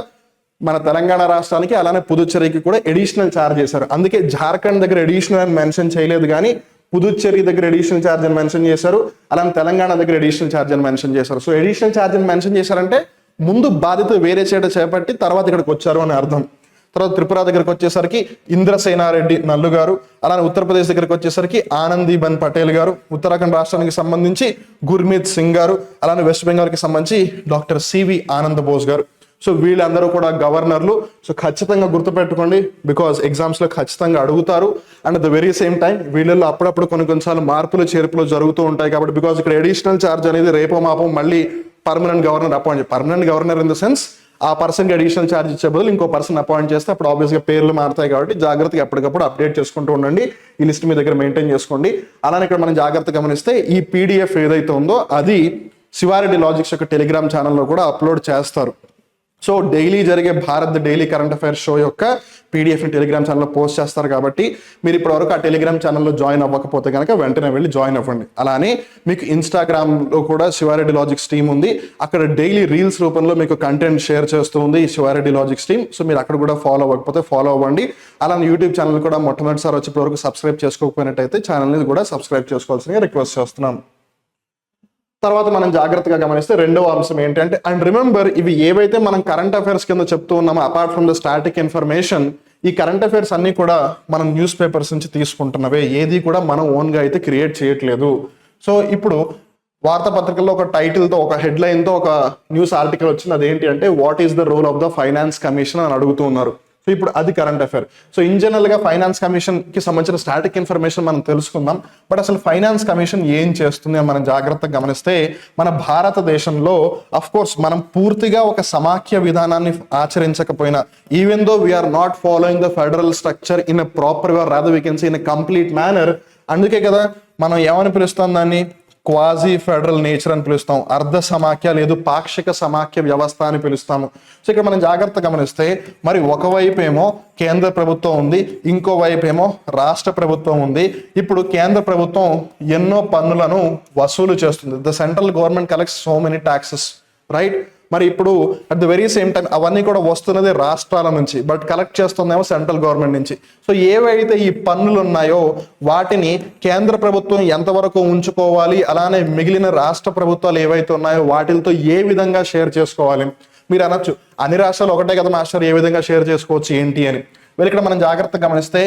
మన తెలంగాణ రాష్ట్రానికి అలానే పుదుచ్చేరికి కూడా ఎడిషనల్ ఛార్జ్ చేశారు. అందుకే జార్ఖండ్ దగ్గర ఎడిషనల్ అని మెన్షన్ చేయలేదు, కానీ పుదుచ్చేరి దగ్గర ఎడిషనల్ ఛార్జ్ అని మెన్షన్ చేశారు, అలానే తెలంగాణ దగ్గర ఎడిషనల్ ఛార్జ్ అని మెన్షన్ చేశారు. సో ఎడిషనల్ ఛార్జ్ అని మెన్షన్ చేశారంటే ముందు బాధ్యత వేరే చేట చేపట్టి తర్వాత ఇక్కడికి వచ్చారు అని అర్థం. తర్వాత త్రిపుర దగ్గరకు వచ్చేసరికి ఇంద్రసేనారెడ్డి నల్లు గారు, అలానే ఉత్తరప్రదేశ్ దగ్గరకు వచ్చేసరికి ఆనందీబెన్ పటేల్ గారు, ఉత్తరాఖండ్ రాష్ట్రానికి సంబంధించి గుర్మీత్ సింగ్ గారు, అలానే వెస్ట్ బెంగాల్కి సంబంధించి డాక్టర్ సివి ఆనంద్ బోస్ గారు. సో వీళ్ళందరూ కూడా గవర్నర్లు. సో ఖచ్చితంగా గుర్తుపెట్టుకోండి, బికాస్ ఎగ్జామ్స్ లో ఖచ్చితంగా అడుగుతారు. And at the very same time వీళ్ళల్లో అప్పుడప్పుడు కొన్నిసార్లు మార్పులు చేర్పులు జరుగుతూ ఉంటాయి కాబట్టి, బికాస్ ఇక్కడ అడిషనల్ ఛార్జ్ అనేది రేపో మాపం మళ్ళీ permanent governor appoint, permanent governor in the sense ఆ పర్సన్ కి అడిషనల్ ఛార్జ్ ఇచ్చే బదులు ఇంకో పర్సన్ అపాయింట్ చేస్తే అప్పుడు ఆబ్వియస్ గా పేర్లు మారుతాయి కాబట్టి జాగ్రత్తగా ఎప్పటికప్పుడు అప్డేట్ చేసుకుంటూ ఉండండి. ఈ లిస్ట్ మీ దగ్గర మెయింటైన్ చేసుకోండి. అలానే ఇక్కడ మనం జాగ్రత్తగా గమనిస్తే ఈ పీడిఎఫ్ ఏదైతే ఉందో అది శివారెడ్డి లాజిక్స్ యొక్క టెలిగ్రామ్ ఛానల్లో కూడా అప్లోడ్ చేస్తారు. సో డైలీ జరిగే Bharat daily current affairs show యొక్క పీడిఎఫ్ని టెలిగ్రామ్ ఛానల్లో పోస్ట్ చేస్తారు కాబట్టి మీరు ఇప్పటివరకు ఆ టెలిగ్రామ్ ఛానల్లో జాయిన్ అవ్వకపోతే కనుక వెంటనే వెళ్ళి జాయిన్ అవ్వండి. అలానే మీకు ఇన్స్టాగ్రామ్లో కూడా శివారెడ్డి లాజిక్స్ టీమ్ ఉంది, అక్కడ డైలీ రీల్స్ రూపంలో మీకు కంటెంట్ షేర్ చేస్తూ ఉంది ఈ శివారెడ్డి లాజిక్స్ టీమ్. సో మీరు అక్కడ కూడా ఫాలో అవ్వకపోతే ఫాలో అవ్వండి. అలానే యూట్యూబ్ ఛానల్ కూడా మొట్టమొదటిసారి వచ్చి ఇప్పటివరకు సబ్స్క్రైబ్ చేసుకోకపోయినట్టయితే ఛానల్ని కూడా సబ్స్క్రైబ్ చేసుకోవాల్సిందిగా రిక్వెస్ట్ చేస్తున్నాం. తర్వాత మనం జాగ్రత్తగా గమనిస్తే రెండవ అంశం ఏంటంటే, అండ్ రిమెంబర్ ఇవి ఏవైతే మనం కరెంట్ అఫైర్స్ కింద చెప్తూ ఉన్నామో apart from the static information, ఈ కరెంట్ అఫైర్స్ అన్ని కూడా మనం న్యూస్ పేపర్స్ నుంచి తీసుకుంటున్నవే, ఏది కూడా మనం ఓన్గా అయితే క్రియేట్ చేయట్లేదు. సో ఇప్పుడు వార్తాపత్రికల్లో ఒక టైటిల్తో ఒక హెడ్లైన్తో ఒక న్యూస్ ఆర్టికల్ వచ్చింది, అదేంటి అంటే what is the role of the finance commission అని అడుగుతూ ఉన్నారు. సో ఇప్పుడు అది current affair. So in general గా ఫైనాన్స్ కమిషన్ కి సంబంధించిన స్టాటిక్ ఇన్ఫర్మేషన్ మనం తెలుసుకుందాం. బట్ అసలు ఫైనాన్స్ కమిషన్ ఏం చేస్తుంది అని మనం జాగ్రత్తగా గమనిస్తే, మన భారతదేశంలో అఫ్ కోర్స్ మనం పూర్తిగా ఒక సమాఖ్య విధానాన్ని ఆచరించకపోయినా, even though we are not following the federal structure in a proper way, rather we can see in a complete manner. అందుకే కదా మనం ఏమని పిలుస్తాం దాన్ని, క్వాజీ ఫెడరల్ నేచర్ అని పిలుస్తాం, అర్ధ సమాఖ్య లేదు పాక్షిక సమాఖ్య వ్యవస్థ అని పిలుస్తాము. సో ఇక్కడ మనం జాగ్రత్త గమనిస్తే, మరి ఒకవైపు ఏమో కేంద్ర ప్రభుత్వం ఉంది, ఇంకో వైపు ఏమో రాష్ట్ర ప్రభుత్వం ఉంది. ఇప్పుడు కేంద్ర ప్రభుత్వం ఎన్నో పన్నులను వసూలు చేస్తుంది. The central government collects so many taxes, right? మరి ఇప్పుడు at the very same time అవన్నీ కూడా వస్తున్నది రాష్ట్రాల నుంచి, బట్ కలెక్ట్ చేస్తుందేమో సెంట్రల్ గవర్నమెంట్ నుంచి. సో ఏవైతే ఈ పన్నులు ఉన్నాయో వాటిని కేంద్ర ప్రభుత్వం ఎంతవరకు ఉంచుకోవాలి, అలానే మిగిలిన రాష్ట్ర ప్రభుత్వాలు ఏవైతే ఉన్నాయో వాటితో ఏ విధంగా షేర్ చేసుకోవాలి. మీరు అనొచ్చు, అన్ని రాష్ట్రాలు ఒకటే కదా మాస్టర్, ఏ విధంగా షేర్ చేసుకోవచ్చు ఏంటి అని. వీళ్ళు ఇక్కడ మనం జాగ్రత్తగా గమనిస్తే,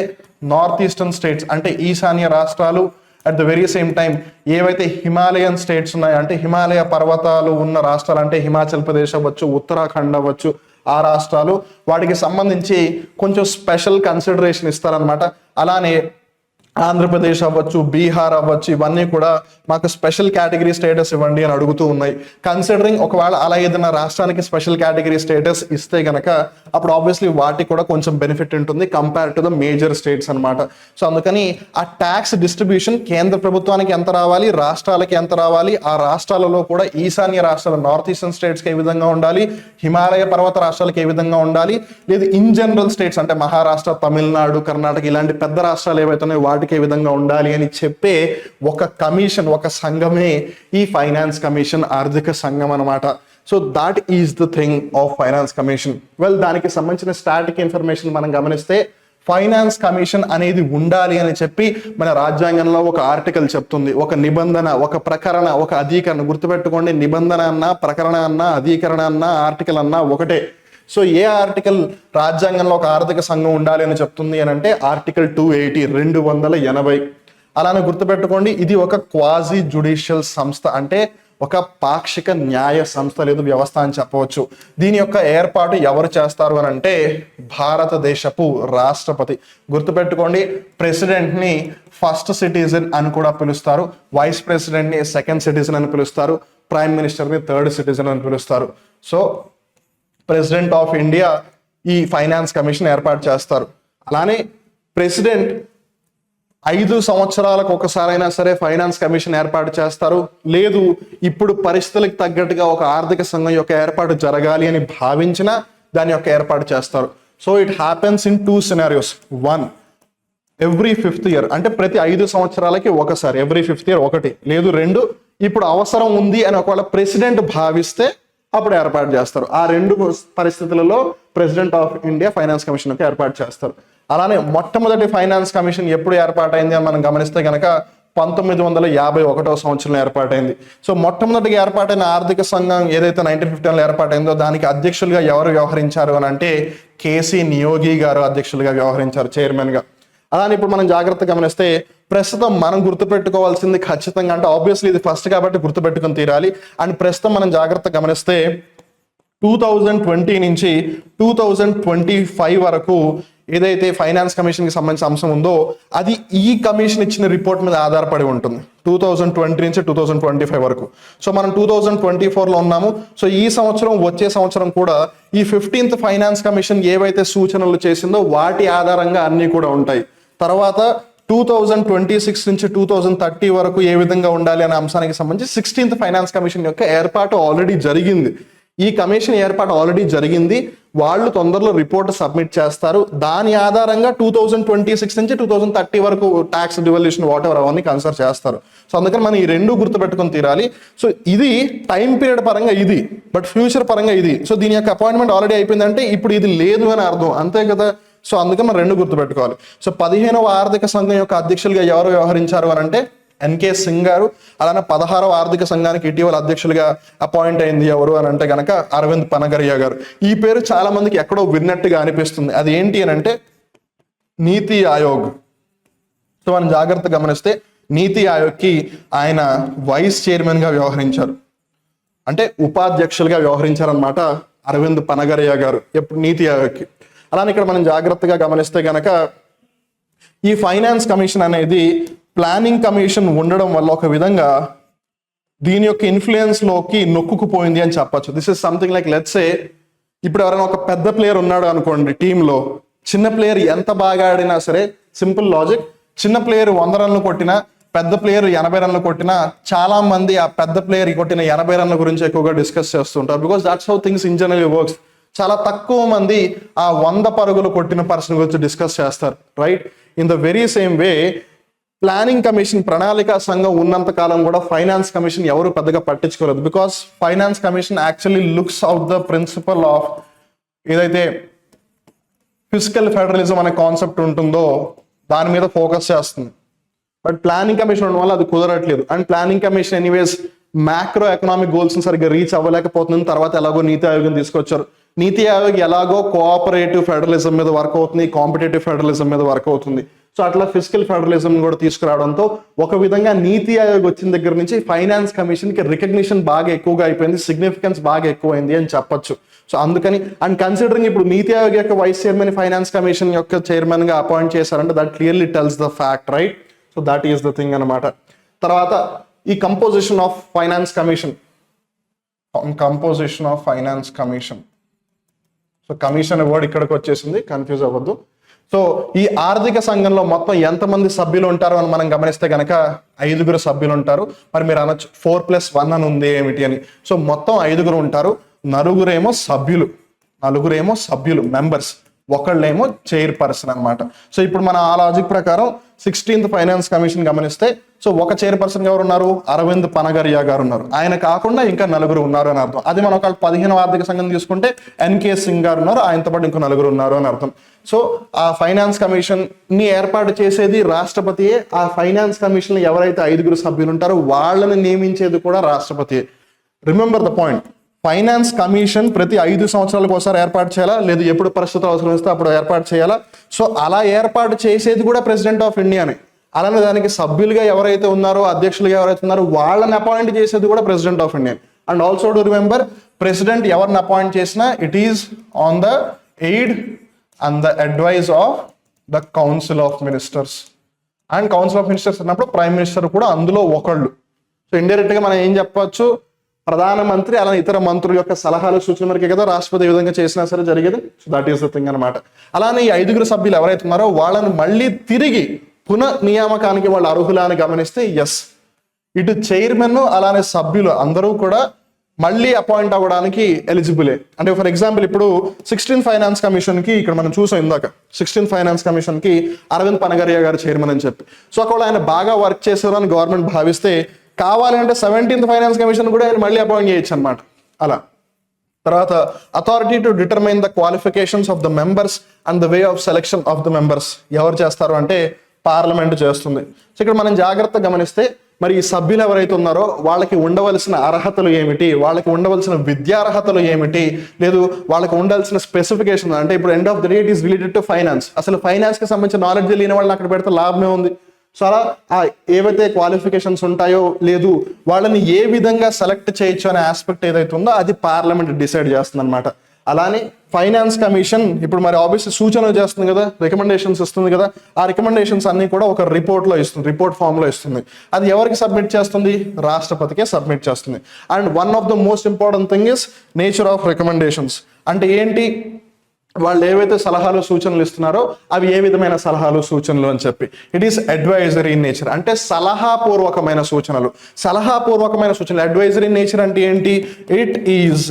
నార్త్ ఈస్టర్న్ స్టేట్స్ అంటే ఈశాన్య రాష్ట్రాలు, at the very same time ఏవైతే హిమాలయన్ స్టేట్స్ ఉన్నాయో అంటే హిమాలయ పర్వతాలు ఉన్న రాష్ట్రాలు, అంటే హిమాచల్ ప్రదేశ్ అవ్వచ్చు, ఉత్తరాఖండ్ అవ్వచ్చు, ఆ రాష్ట్రాలు వాటికి సంబంధించి కొంచెం స్పెషల్ కన్సిడరేషన్ ఇస్తారనమాట. అలానే ఆంధ్రప్రదేశ్ అవ్వచ్చు, బీహార్ అవ్వచ్చు, ఇవన్నీ కూడా మాకు స్పెషల్ కేటగిరీ స్టేటస్ ఇవ్వండి అని అడుగుతూ ఉన్నాయి. కన్సిడరింగ్ ఒకవేళ అలా ఏదైనా రాష్ట్రానికి స్పెషల్ కేటగిరీ స్టేటస్ ఇస్తే గనక అప్పుడు ఆబ్వియస్లీ వాటికి కూడా కొంచెం బెనిఫిట్ ఉంటుంది compare to the major states అనమాట. సో అందుకని ఆ ట్యాక్స్ డిస్ట్రిబ్యూషన్ కేంద్ర ప్రభుత్వానికి ఎంత రావాలి, రాష్ట్రాలకి ఎంత రావాలి, ఆ రాష్ట్రాలలో కూడా ఈశాన్య రాష్ట్రాలు నార్త్ ఈస్టర్న్ స్టేట్స్కి ఏ విధంగా ఉండాలి, హిమాలయ పర్వత రాష్ట్రాలకి ఏ విధంగా ఉండాలి, లేదు ఇన్ జనరల్ స్టేట్స్ అంటే మహారాష్ట్ర, తమిళనాడు, కర్ణాటక ఇలాంటి పెద్ద రాష్ట్రాలు ఏవైతే ఉన్నాయో వాటికి ఏ విధంగా ఉండాలి అని చెప్పే ఒక కమిషన్, ఒక సంఘమే ఈ ఫైనాన్స్ కమిషన్, ఆర్థిక సంఘం అనమాట. So that is the thing of finance commission. Well, దానికి సంబంధించిన స్టాటిక్ ఇన్ఫర్మేషన్ మనం గమనిస్తే, ఫైనాన్స్ కమిషన్ అనేది ఉండాలి అని చెప్పి మన రాజ్యాంగంలో ఒక ఆర్టికల్ చెప్తుంది. ఒక నిబంధన, ఒక ప్రకరణ, ఒక అధీకరణ. గుర్తుపెట్టుకోండి, నిబంధన అన్నా, ప్రకరణ అన్నా, అధీకరణ అన్నా, ఆర్టికల్ అన్నా ఒకటే. సో ఏ ఆర్టికల్ రాజ్యాంగంలో ఒక ఆర్థిక సంఘం ఉండాలి అని చెప్తుంది అని అంటే ఆర్టికల్ 280, 280. అలానే గుర్తుపెట్టుకోండి, ఇది ఒక క్వాజీ జ్యుడిషియల్ సంస్థ, అంటే ఒక పాక్షిక న్యాయ సంస్థ లేదు వ్యవస్థ అని చెప్పవచ్చు. దీని యొక్క ఏర్పాటు ఎవరు చేస్తారు అని అంటే భారతదేశపు రాష్ట్రపతి. గుర్తుపెట్టుకోండి, ప్రెసిడెంట్ ని ఫస్ట్ సిటిజన్ అని కూడా పిలుస్తారు, వైస్ ప్రెసిడెంట్ ని సెకండ్ సిటిజన్ అని పిలుస్తారు, ప్రైమ్ మినిస్టర్ ని థర్డ్ సిటిజన్ అని పిలుస్తారు. సో ప్రెసిడెంట్ ఆఫ్ ఇండియా ఈ ఫైనాన్స్ కమిషన్ ఏర్పాటు చేస్తారు. అలానే ప్రెసిడెంట్ 5 సంవత్సరాలకు ఒకసారైనా సరే ఫైనాన్స్ కమిషన్ ఏర్పాటు చేస్తారు. లేదు ఇప్పుడు పరిస్థితులకు తగ్గట్టుగా ఒక ఆర్థిక సంఘం యొక్క ఏర్పాటు జరగాలి అని భావించిన దాని యొక్క ఏర్పాటు చేస్తారు. So it happens in 2 scenarios. 1, every 5th year, అంటే ప్రతి 5 సంవత్సరాలకి ఒకసారి, ఎవ్రీ 5th year ఒకటి. లేదు 2, ఇప్పుడు అవసరం ఉంది అని ఒకవేళ ప్రెసిడెంట్ భావిస్తే అప్పుడు ఏర్పాటు చేస్తారు. ఆ 2 పరిస్థితులలో president of India finance commission యొక్క ఏర్పాటు చేస్తారు. అలానే మొట్టమొదటి ఫైనాన్స్ కమిషన్ ఎప్పుడు ఏర్పాటైంది అని మనం గమనిస్తే కనుక 1951 సంవత్సరంలో ఏర్పాటైంది. సో మొట్టమొదటిగా ఏర్పాటైన ఆర్థిక సంఘం ఏదైతే 1951లో ఏర్పాటైందో దానికి అధ్యక్షులుగా ఎవరు వ్యవహరించారు అని అంటే కేసీ నియోగి గారు అధ్యక్షులుగా వ్యవహరించారు, చైర్మన్ గా. అలానే ఇప్పుడు మనం జాగ్రత్తగా గమనిస్తే ప్రస్తుతం మనం గుర్తుపెట్టుకోవాల్సింది ఖచ్చితంగా, అంటే ఆబ్వియస్లీ ఇది ఫస్ట్ కాబట్టి గుర్తుపెట్టుకుని తీరాలి. అండ్ ప్రస్తుతం మనం జాగ్రత్తగా గమనిస్తే 2020 నుంచి 2025 వరకు ఏదైతే ఫైనాన్స్ కమిషన్ కి సంబంధించిన అంశం ఉందో అది ఈ కమిషన్ ఇచ్చిన రిపోర్ట్ మీద ఆధారపడి ఉంటుంది. 2020 నుంచి 2025 వరకు. సో మనం 2024లో ఉన్నాము. సో ఈ సంవత్సరం, వచ్చే సంవత్సరం కూడా ఈ 15th ఫైనాన్స్ కమిషన్ ఏవైతే సూచనలు చేసిందో వాటి ఆధారంగా అన్ని కూడా ఉంటాయి. తర్వాత 2026 నుంచి 2030 వరకు ఏ విధంగా ఉండాలి అనే అంశానికి సంబంధించి 16th ఫైనాన్స్ కమిషన్ యొక్క ఏర్పాటు ఆల్రెడీ జరిగింది. ఈ కమిషన్ ఏర్పాటు ఆల్రెడీ జరిగింది. వాళ్ళు తొందరలో రిపోర్ట్ సబ్మిట్ చేస్తారు. దాని ఆధారంగా 2026 నుంచి 2030 వరకు ట్యాక్స్ డివల్యూషన్ వాట్ ఎవర్ అవన్నీ కన్సిడర్ చేస్తారు. సో అందుకని మనం ఈ 2 గుర్తుపెట్టుకొని తీరాలి. సో ఇది టైం పీరియడ్ పరంగా ఇది, బట్ ఫ్యూచర్ పరంగా ఇది. సో దీని యొక్క అపాయింట్మెంట్ ఆల్రెడీ అయిపోయిందంటే ఇప్పుడు ఇది లేదు అని అర్థం, అంతే కదా. సో అందుకని మనం 2 గుర్తుపెట్టుకోవాలి. సో 15వ ఆర్థిక సంఘం యొక్క అధ్యక్షులుగా ఎవరు వ్యవహరించారు అని అంటే ఎన్కే సింగ్ గారు. అలానే 16వ ఆర్థిక సంఘానికి ఇటీవల అధ్యక్షులుగా అపాయింట్ అయింది ఎవరు అని అంటే కనుక అరవింద్ పనగరియా గారు. ఈ పేరు చాలా మందికి ఎక్కడో విన్నట్టుగా అనిపిస్తుంది. అది ఏంటి అని అంటే నీతి ఆయోగ్. సో మనం జాగ్రత్తగా గమనిస్తే నీతి ఆయోగ్కి ఆయన వైస్ చైర్మన్ గా వ్యవహరించారు, అంటే ఉపాధ్యక్షులుగా వ్యవహరించారనమాట అరవింద్ పనగరియా గారు ఎప్పుడు నీతి ఆయోగ్కి. అలానే ఇక్కడ మనం జాగ్రత్తగా గమనిస్తే గనక ఈ ఫైనాన్స్ కమిషన్ అనేది ప్లానింగ్ కమిషన్ ఉండడం వల్ల ఒక విధంగా దీని యొక్క ఇన్ఫ్లుయెన్స్ లోకి నొక్కుకుపోయింది అని చెప్పచ్చు. This is something like let's say ఇప్పుడు ఎవరైనా ఒక పెద్ద ప్లేయర్ ఉన్నాడు అనుకోండి టీంలో, చిన్న ప్లేయర్ ఎంత బాగా ఆడినా సరే, సింపుల్ లాజిక్, చిన్న ప్లేయర్ 100 రన్లు కొట్టినా పెద్ద ప్లేయర్ 80 రన్లు కొట్టినా చాలా మంది ఆ పెద్ద ప్లేయర్ కొట్టిన 80 రన్ల గురించి ఎక్కువగా డిస్కస్ చేస్తుంటారు. Because that's how things in general works. చాలా తక్కువ మంది ఆ 100 పరుగులు కొట్టిన పర్సన్ గురించి డిస్కస్ చేస్తారు, right? In the very same way planning commission, ప్రణాళిక సంఘం ఉన్నంత కాలం కూడా ఫైనాన్స్ కమిషన్ ఎవరు పెద్దగా పట్టించుకోలేదు. Because finance commission actually looks out the principle of ఏదైతే ఫిజికల్ ఫెడరలిజం అనే కాన్సెప్ట్ ఉంటుందో దాని మీద ఫోకస్ చేస్తుంది. బట్ ప్లానింగ్ కమిషన్ ఉండడం వల్ల అది కుదరట్లేదు. And planning commission anyways macro economic goals సరిగ్గా రీచ్ అవ్వలేకపోతుంది. తర్వాత ఎలాగో నీతి ఆయోగం తీసుకొచ్చారు. నీతి ఆయోగ్ ఎలాగో కోఆపరేటివ్ ఫెడరలిజం మీద వర్క్ అవుతుంది, కాంపిటేటివ్ ఫెడరలిజం మీద వర్క్ అవుతుంది. సో అట్లా ఫిజికల్ ఫెడరలిజం కూడా తీసుకురావడంతో ఒక విధంగా నీతి ఆయోగ్ వచ్చిన దగ్గర నుంచి ఫైనాన్స్ కమిషన్ కి రికగ్నిషన్ బాగా ఎక్కువగా అయిపోయింది, సిగ్నిఫికెన్స్ బాగా ఎక్కువైంది అని చెప్పొచ్చు. సో అందుకని అండ్ కన్సిడరింగ్ ఇప్పుడు నీతి ఆయోగ్ యొక్క వైస్ చైర్మన్ ఫైనాన్స్ కమిషన్ యొక్క చైర్మన్ గా అపాయింట్ చేశారంటే that clearly tells the fact, right? So that is the thing అనమాట. తర్వాత ఈ composition of finance commission, composition of finance commission. So commission word ఇక్కడికి వచ్చేసింది, కన్ఫ్యూజ్ అవ్వద్దు. సో ఈ ఆర్థిక సంఘంలో మొత్తం ఎంతమంది సభ్యులు ఉంటారు అని మనం గమనిస్తే కనుక 5 సభ్యులు ఉంటారు. మరి మీరు అనొచ్చు 4+1 అని ఉంది ఏమిటి అని. సో మొత్తం 5 ఉంటారు. నలుగురేమో సభ్యులు మెంబర్స్, ఒకళ్ళేమో చైర్ పర్సన్ అనమాట. సో ఇప్పుడు మన ఆ లాజిక్ ప్రకారం 16th ఫైనాన్స్ కమిషన్ గమనిస్తే సో ఒక చైర్ పర్సన్ ఎవరు ఉన్నారు? అరవింద్ పనగరియా గారు ఉన్నారు. ఆయన కాకుండా ఇంకా 9 ఉన్నారు అని అర్థం. అది మనం ఒక 15వ ఆర్థిక సంఘం తీసుకుంటే ఎన్కే సింగ్ గారు ఉన్నారు, ఆయనతో పాటు ఇంకో 9 ఉన్నారు అని అర్థం. సో ఆ ఫైనాన్స్ కమిషన్ ని ఏర్పాటు చేసేది రాష్ట్రపతియే. ఆ ఫైనాన్స్ కమిషన్ ఎవరైతే 5 సభ్యులు ఉంటారో వాళ్ళని నియమించేది కూడా రాష్ట్రపతియే. Remember the point, finance commission ప్రతి 5 సంవత్సరాలకు ఒకసారి ఏర్పాటు చేయాలా, లేదు ఎప్పుడు పరిస్థితులు అవసరం వస్తే అప్పుడు ఏర్పాటు చేయాలా. సో అలా ఏర్పాటు చేసేది కూడా ప్రెసిడెంట్ ఆఫ్ ఇండియానే. అలానే దానికి సభ్యులుగా ఎవరైతే ఉన్నారో, అధ్యక్షులుగా ఎవరైతే ఉన్నారో వాళ్ళని అపాయింట్ చేసేది కూడా president of India. And also to remember, president ఎవరిని అపాయింట్ చేసినా it is on the aid and the advice of the council of ministers. And council of ministers అన్నప్పుడు ప్రైమ్ మినిస్టర్ కూడా అందులో ఒకళ్ళు. సో ఇండైరెక్ట్ గా మనం ఏం చెప్పొచ్చు, ప్రధానమంత్రి అలానే ఇతర మంత్రుల యొక్క సలహాలు సూచన మేరకే కదా రాష్ట్రపతి ఏ విధంగా చేసినా సరే జరిగేది. So that is the thing అనమాట. అలానే ఈ 5 సభ్యులు ఎవరైతే ఉన్నారో వాళ్ళని మళ్ళీ తిరిగి పునఃనియామకానికి వాళ్ళు అర్హులా అని గమనిస్తే ఎస్, ఇటు చైర్మన్ అలానే సభ్యులు అందరూ కూడా మళ్ళీ అపాయింట్ అవ్వడానికి ఎలిజిబులే. అంటే ఫర్ ఎగ్జాంపుల్ ఇప్పుడు 16th ఫైనాన్స్ కమిషన్ కి ఇక్కడ మనం చూసాం ఇందాక, 16th ఫైనాన్స్ కమిషన్ కి అరవింద్ పనగరియా గారు చైర్మన్ అని చెప్పి. సో అక్కడ ఆయన బాగా వర్క్ చేశారు అని గవర్నమెంట్ భావిస్తే కావాలంటే 17th ఫైనాన్స్ కమిషన్ కూడా ఆయన మళ్ళీ అపాయింట్ చేయొచ్చు అనమాట. అలా తర్వాత authority to determine the qualifications of the members and the way of selection of the members ఎవరు చేస్తారు అంటే పార్లమెంట్ చేస్తుంది. సో ఇక్కడ మనం జాగ్రత్తగా గమనిస్తే మరి ఈ సభ్యులు ఎవరైతే ఉన్నారో వాళ్ళకి ఉండవలసిన అర్హతలు ఏమిటి, వాళ్ళకి ఉండవలసిన విద్యార్హతలు ఏమిటి, లేదు వాళ్ళకి ఉండాల్సిన స్పెసిఫికేషన్. అంటే ఇప్పుడు end of the day it is related to finance. అసలు ఫైనాన్స్ కి సంబంధించిన నాలెడ్జ్ లేని వాళ్ళని అక్కడ పెడితే లాభమే ఉంది. సో అలా ఏవైతే క్వాలిఫికేషన్స్ ఉంటాయో లేదు వాళ్ళని ఏ విధంగా సెలెక్ట్ చేయొచ్చు అనే ఆస్పెక్ట్ ఏదైతే ఉందో అది పార్లమెంట్ డిసైడ్ చేస్తుంది అనమాట. అలానే ఫైనాన్స్ కమిషన్ ఇప్పుడు మరి ఆబ్వియస్లీ సూచనలు చేస్తుంది కదా, రికమెండేషన్స్ ఇస్తుంది కదా. ఆ రికమెండేషన్స్ అన్ని కూడా ఒక రిపోర్ట్ లో ఇస్తుంది, రిపోర్ట్ ఫామ్ లో ఇస్తుంది. అది ఎవరికి సబ్మిట్ చేస్తుంది? రాష్ట్రపతికే సబ్మిట్ చేస్తుంది. And one of the most important thing is nature of recommendations. అంటే ఏంటి, వాళ్ళు ఏవైతే సలహాలు సూచనలు ఇస్తున్నారో అవి ఏ విధమైన సలహాలు సూచనలు అని చెప్పి. It is advisory in nature, అంటే సలహాపూర్వకమైన సూచనలు. సలహాపూర్వకమైన సూచనలు అడ్వైజరీ ఇన్ నేచర్ అంటే ఏంటి? It is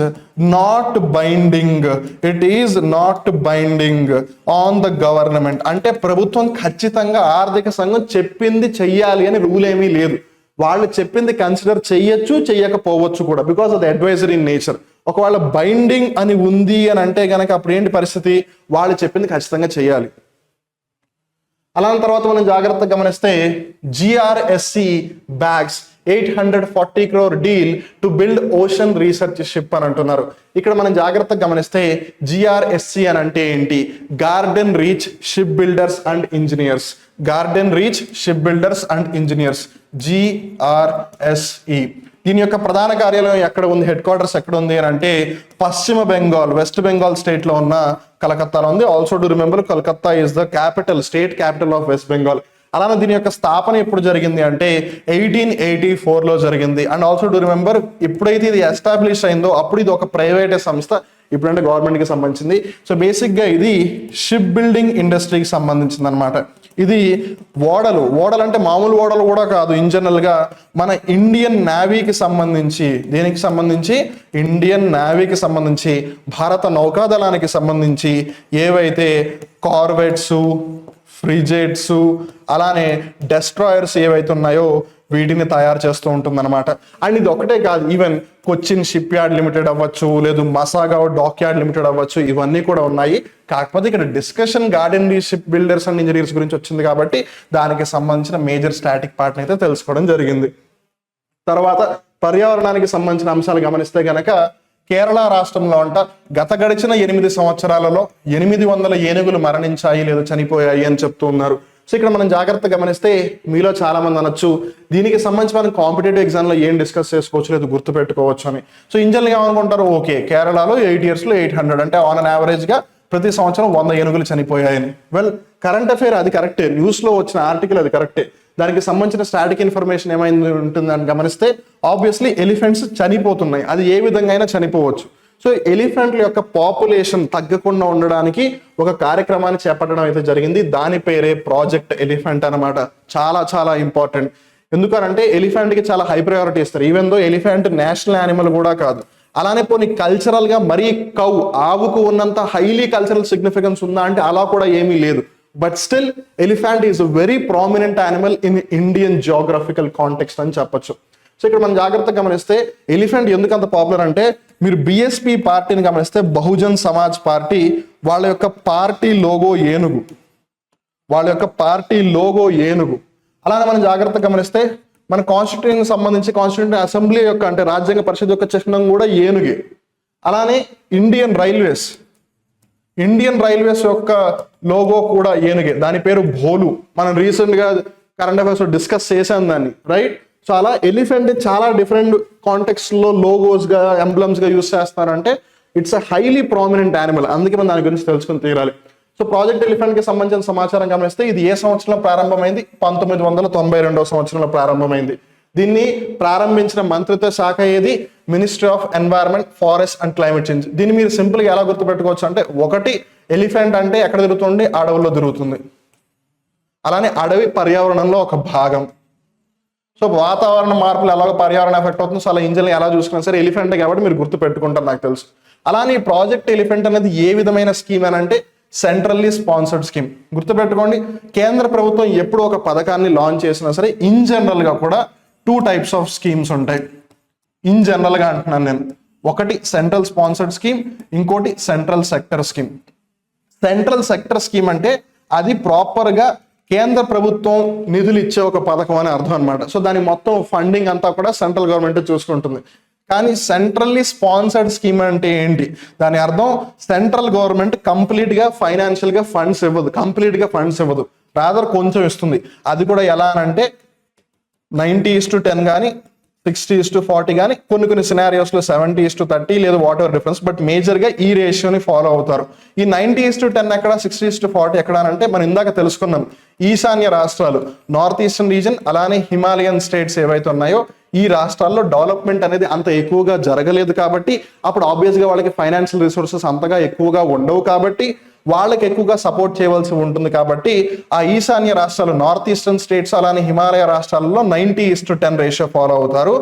not binding, it is not binding on the government. అంటే ప్రభుత్వం ఖచ్చితంగా ఆర్థిక సంఘం చెప్పింది చెయ్యాలి అని రూల్ ఏమీ లేదు. వాళ్ళు చెప్పింది కన్సిడర్ చెయ్యొచ్చు, చెయ్యకపోవచ్చు కూడా, because of the advisory in nature. ఒకవేళ బైండింగ్ అని ఉంది అని అంటే కనుక అప్పుడు ఏంటి పరిస్థితి? వాళ్ళు చెప్పింది ఖచ్చితంగా చెయ్యాలి. అలాంటి తర్వాత మనం జాగ్రత్తగా గమనిస్తే GRSC bags 840 crore deal to build ocean research ship అని అంటున్నారు. ఇక్కడ మనం జాగ్రత్తగా గమనిస్తే GRSC అని అంటే ఏంటి? Garden reach ship builders and engineers. Garden reach ship builders and engineers, GRSE. దీని యొక్క ప్రధాన కార్యాలయం ఎక్కడ ఉంది, హెడ్ క్వార్టర్స్ ఎక్కడ ఉంది అని అంటే పశ్చిమ బెంగాల్, వెస్ట్ బెంగాల్ స్టేట్ లో ఉన్న కలకత్తాలో ఉంది. Also do remember Calcutta is the capital, state capital of west Bengal. అలానే దీని యొక్క స్థాపన ఎప్పుడు జరిగింది అంటే 1884లో జరిగింది. అండ్ ఆల్సో డు రిమెంబర్ ఎప్పుడైతే ఇది ఎస్టాబ్లిష్ అయిందో అప్పుడు ఇది ఒక ప్రైవేట్ సంస్థ, ఇప్పుడంటే గవర్నమెంట్ కి సంబంధించింది. సో బేసిక్ గా ఇది షిప్ బిల్డింగ్ ఇండస్ట్రీకి సంబంధించింది అనమాట. ఇది ఓడలు అంటే మామూలు ఓడలు కూడా కాదు, ఇన్ జనరల్ గా మన ఇండియన్ నేవీకి సంబంధించి, దేనికి సంబంధించి, ఇండియన్ నేవీకి సంబంధించి, భారత నౌకాదళానికి సంబంధించి ఏవైతే కార్వెట్స్, ఫ్రిజేట్స్, అలానే డెస్ట్రాయర్స్ ఏవైతే ఉన్నాయో వీటిని తయారు చేస్తూ ఉంటుంది అనమాట. అండ్ ఇది ఒకటే కాదు, even Cochin ship yard limited అవ్వచ్చు, లేదు మసాగావ్ డాక్ యార్డ్ లిమిటెడ్ అవ్వచ్చు, ఇవన్నీ కూడా ఉన్నాయి. కాకపోతే ఇక్కడ discussion garden ship builders and engineers గురించి వచ్చింది కాబట్టి దానికి సంబంధించిన మేజర్ స్టాటిక్ పార్ట్ అయితే తెలుసుకోవడం జరిగింది. తర్వాత పర్యావరణానికి సంబంధించిన అంశాలు గమనిస్తే గనక కేరళ రాష్ట్రంలో అంట గత గడిచిన 8 సంవత్సరాలలో 800 ఏనుగులు మరణించాయి లేదా చనిపోయాయి అని చెప్తూ ఉన్నారు. సో ఇక్కడ మనం జాగ్రత్తగా గమనిస్తే మీలో చాలా మంది అనొచ్చు దీనికి సంబంధించి మనం కాంపిటేటివ్ ఎగ్జామ్ లో ఏం డిస్కస్ చేసుకోవచ్చు లేదు గుర్తు పెట్టుకోవచ్చు అని. సో ఇంజనీర్లు ఏమనుకుంటారు, ఓకే కేరళలో 8 years లో 800 అంటే ఆన్ అన్ యావరేజ్ గా ప్రతి సంవత్సరం 100 ఏనుగులు చనిపోయాయని. వెల్ కరెంట్ అఫైర్ అది కరెక్టే, న్యూస్ లో వచ్చిన ఆర్టికల్ అది కరెక్టే. దానికి సంబంధించిన స్టాటిక్ ఇన్ఫర్మేషన్ ఏమైంది ఉంటుందని గమనిస్తే ఆబ్వియస్లీ ఎలిఫెంట్స్ చనిపోతున్నాయి, అది ఏ విధంగా అయినా చనిపోవచ్చు. సో ఎలిఫెంట్ల యొక్క పాపులేషన్ తగ్గకుండా ఉండడానికి ఒక కార్యక్రమాన్ని చేపట్టడం అయితే జరిగింది. దాని పేరే ప్రాజెక్ట్ ఎలిఫెంట్ అనమాట. చాలా చాలా ఇంపార్టెంట్. ఎందుకనంటే ఎలిఫెంట్ కి చాలా హై ప్రయారిటీ ఇస్తారు. Even though elephant national animal కూడా కాదు. అలానే పోనీ కల్చరల్ గా మరీ ఆవుకు ఉన్నంత హైలీ కల్చరల్ సిగ్నిఫికెన్స్ ఉందా అంటే అలా కూడా ఏమీ లేదు. But still elephant is a very prominent animal in Indian geographical context అని చెప్పొచ్చు. సో ఇక్కడ మనం జాగ్రత్తగా గమనిస్తే ఎలిఫెంట్ ఎందుకు అంత పాపులర్ అంటే మీరు బిఎస్పి పార్టీని గమనిస్తే బహుజన్ సమాజ్ పార్టీ వాళ్ళ యొక్క పార్టీ లోగో ఏనుగు. అలానే మనం జాగ్రత్తగా గమనిస్తే మన కాన్స్టిట్యూషన్ సంబంధించి కాన్స్టిట్యూషన్ అసెంబ్లీ యొక్క అంటే రాజ్యాంగ పరిషత్ యొక్క చిహ్నం కూడా ఏనుగే. అలానే ఇండియన్ రైల్వేస్ యొక్క లోగో కూడా ఏనుగే, దాని పేరు భోలు. మనం రీసెంట్ గా కరెంట్ అఫైర్స్ లో డిస్కస్ చేసాం దాన్ని, రైట్. సో అలా ఎలిఫెంట్ చాలా డిఫరెంట్ కాంటెక్స్ట్ లో లోగోస్ గా ఎంబ్లమ్స్ గా యూస్ చేస్తారంటే it's a highly prominent animal. అందుకే మనం దాని గురించి తెలుసుకుని తీరాలి. సో ప్రాజెక్ట్ ఎలిఫెంట్ కి సంబంధించిన సమాచారం గమనిస్తే ఇది ఏ సంవత్సరంలో ప్రారంభమైంది, 1992 సంవత్సరంలో ప్రారంభమైంది. దీన్ని ప్రారంభించిన మంత్రిత్వ శాఖ ఏది, ministry of environment, forest and climate change. దీన్ని మీరు సింపుల్ గా ఎలా గుర్తుపెట్టుకోవచ్చు అంటే ఒకటి ఎలిఫెంట్ అంటే ఎక్కడ తిరుగుతుంది, అడవుల్లో తిరుగుతుంది. అలానే అడవి పర్యావరణంలో ఒక భాగం. సో వాతావరణ మార్పులు ఎలాగో పర్యావరణ ఎఫెక్ట్ అవుతుంది. సో అలా ఇంజన్ ఎలా చూసుకున్నా సరే ఎలిఫెంట్ కాబట్టి మీరు గుర్తు పెట్టుకుంటారు నాకు తెలుసు. అలానే ఈ ప్రాజెక్ట్ ఎలిఫెంట్ అనేది ఏ విధమైన స్కీమ్ అని అంటే సెంట్రల్లీ స్పాన్సర్డ్ స్కీమ్. గుర్తుపెట్టుకోండి, కేంద్ర ప్రభుత్వం ఎప్పుడు ఒక పథకాన్ని లాంచ్ చేసినా సరే ఇన్ జనరల్ గా కూడా 2 types ఆఫ్ స్కీమ్స్ ఉంటాయి. ఇన్ జనరల్ గా అంటున్నాను నేను. ఒకటి సెంట్రల్ స్పాన్సర్డ్ స్కీమ్, ఇంకోటి central sector scheme. Central sector scheme అంటే అది ప్రాపర్ గా కేంద్ర ప్రభుత్వం నిధులు ఇచ్చే ఒక పథకం అని అర్థం అనమాట. సో దాని మొత్తం ఫండింగ్ అంతా కూడా సెంట్రల్ గవర్నమెంట్ చూసుకుంటుంది. కానీ సెంట్రల్లీ స్పాన్సర్డ్ స్కీమ్ అంటే ఏంటి, దాని అర్థం సెంట్రల్ గవర్నమెంట్ కంప్లీట్ గా ఫైనాన్షియల్ గా ఫండ్స్ ఇవ్వదు, రాదర్ కొంచెం ఇస్తుంది. అది కూడా ఎలా అంటే 90:10 కానీ 60:40 కానీ కొన్ని సినారియోస్ లో 70:30 లేదా what ever difference, but major గా ఈ రేషియోని ఫాలో అవుతారు. ఈ 90:10 ఎక్కడ, 60:40 ఎక్కడ అంటే మనం ఇందాక తెలుసుకున్నాం. ఈశాన్య రాష్ట్రాలు, నార్త్ ఈస్టర్న్ రీజన్, అలానే హిమాలయన్ స్టేట్స్ ఏవైతే ఉన్నాయో ఈ రాష్ట్రాల్లో డెవలప్మెంట్ అనేది అంత ఎక్కువగా జరగలేదు కాబట్టి అప్పుడు ఆబ్వియస్ గా వాళ్ళకి ఫైనాన్షియల్ రిసోర్సెస్ అంతగా ఎక్కువగా ఉండవు కాబట్టి వాళ్ళకి ఎక్కువగా సపోర్ట్ చేయవలసి ఉంటుంది. కాబట్టి ఆ ఈశాన్య రాష్ట్రాలు, నార్త్ ఈస్టర్న్ స్టేట్స్ అలానే హిమాలయ రాష్ట్రాలలో 90:10 రేషియో ఫాలో అవుతారు.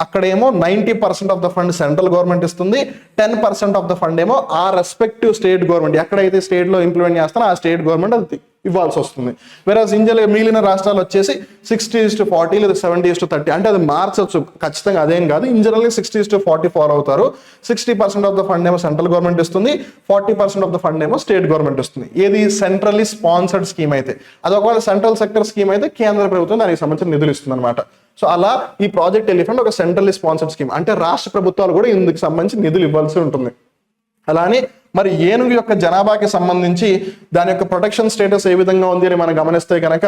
అక్కడేమో 90% of the fund central government ఇస్తుంది, 10% ఆఫ్ ద ఫండ్ ఏమో ఆ రెస్పెక్టివ్ స్టేట్ గవర్నమెంట్ ఎక్కడైతే స్టేట్ లో ఇంప్లిమెంట్ చేస్తారో ఆ స్టేట్ గవర్నమెంట్ అది ఇవ్వాల్సి వస్తుంది. వేరేస్ ఇండియాలో మిగిలిన రాష్ట్రాలు వచ్చేసి 60:40 లేదా 70:30 అంటే అది మార్చవచ్చు ఖచ్చితంగా, అదేం కాదు. ఇన్ జనరల్ 60:40 ఫాలో అవుతారు. 60% ఆఫ్ ద ఫండ్ ఏమో సెంట్రల్ గవర్నమెంట్ ఇస్తుంది, 40% ఆఫ్ ద ఫండ్ ఏమో స్టేట్ గవర్నమెంట్ ఇస్తుంది. ఏది సెంట్రల్లీ స్పాన్సర్డ్ స్కీమ్ అయితే. అది ఒకవేళ సెంట్రల్ సెక్టర్ స్కీమ్ అయితే కేంద్ర ప్రభుత్వం దానికి సంబంధించిన నిధులు ఇస్తుంది అనమాట. సో అలా ఈ ప్రాజెక్ట్ ఎలిఫెంట్ ఒక సెంట్రల్లీ స్పాన్సర్డ్ స్కీమ్, అంటే రాష్ట్ర ప్రభుత్వాలు కూడా ఇందుకు సంబంధించి నిధులు ఇవ్వాల్సి ఉంటుంది. అలానే మరి ఏనుగు యొక్క జనాభాకి సంబంధించి దాని యొక్క ప్రొటెక్షన్ స్టేటస్ ఏ విధంగా ఉంది అని మనం గమనిస్తే కనుక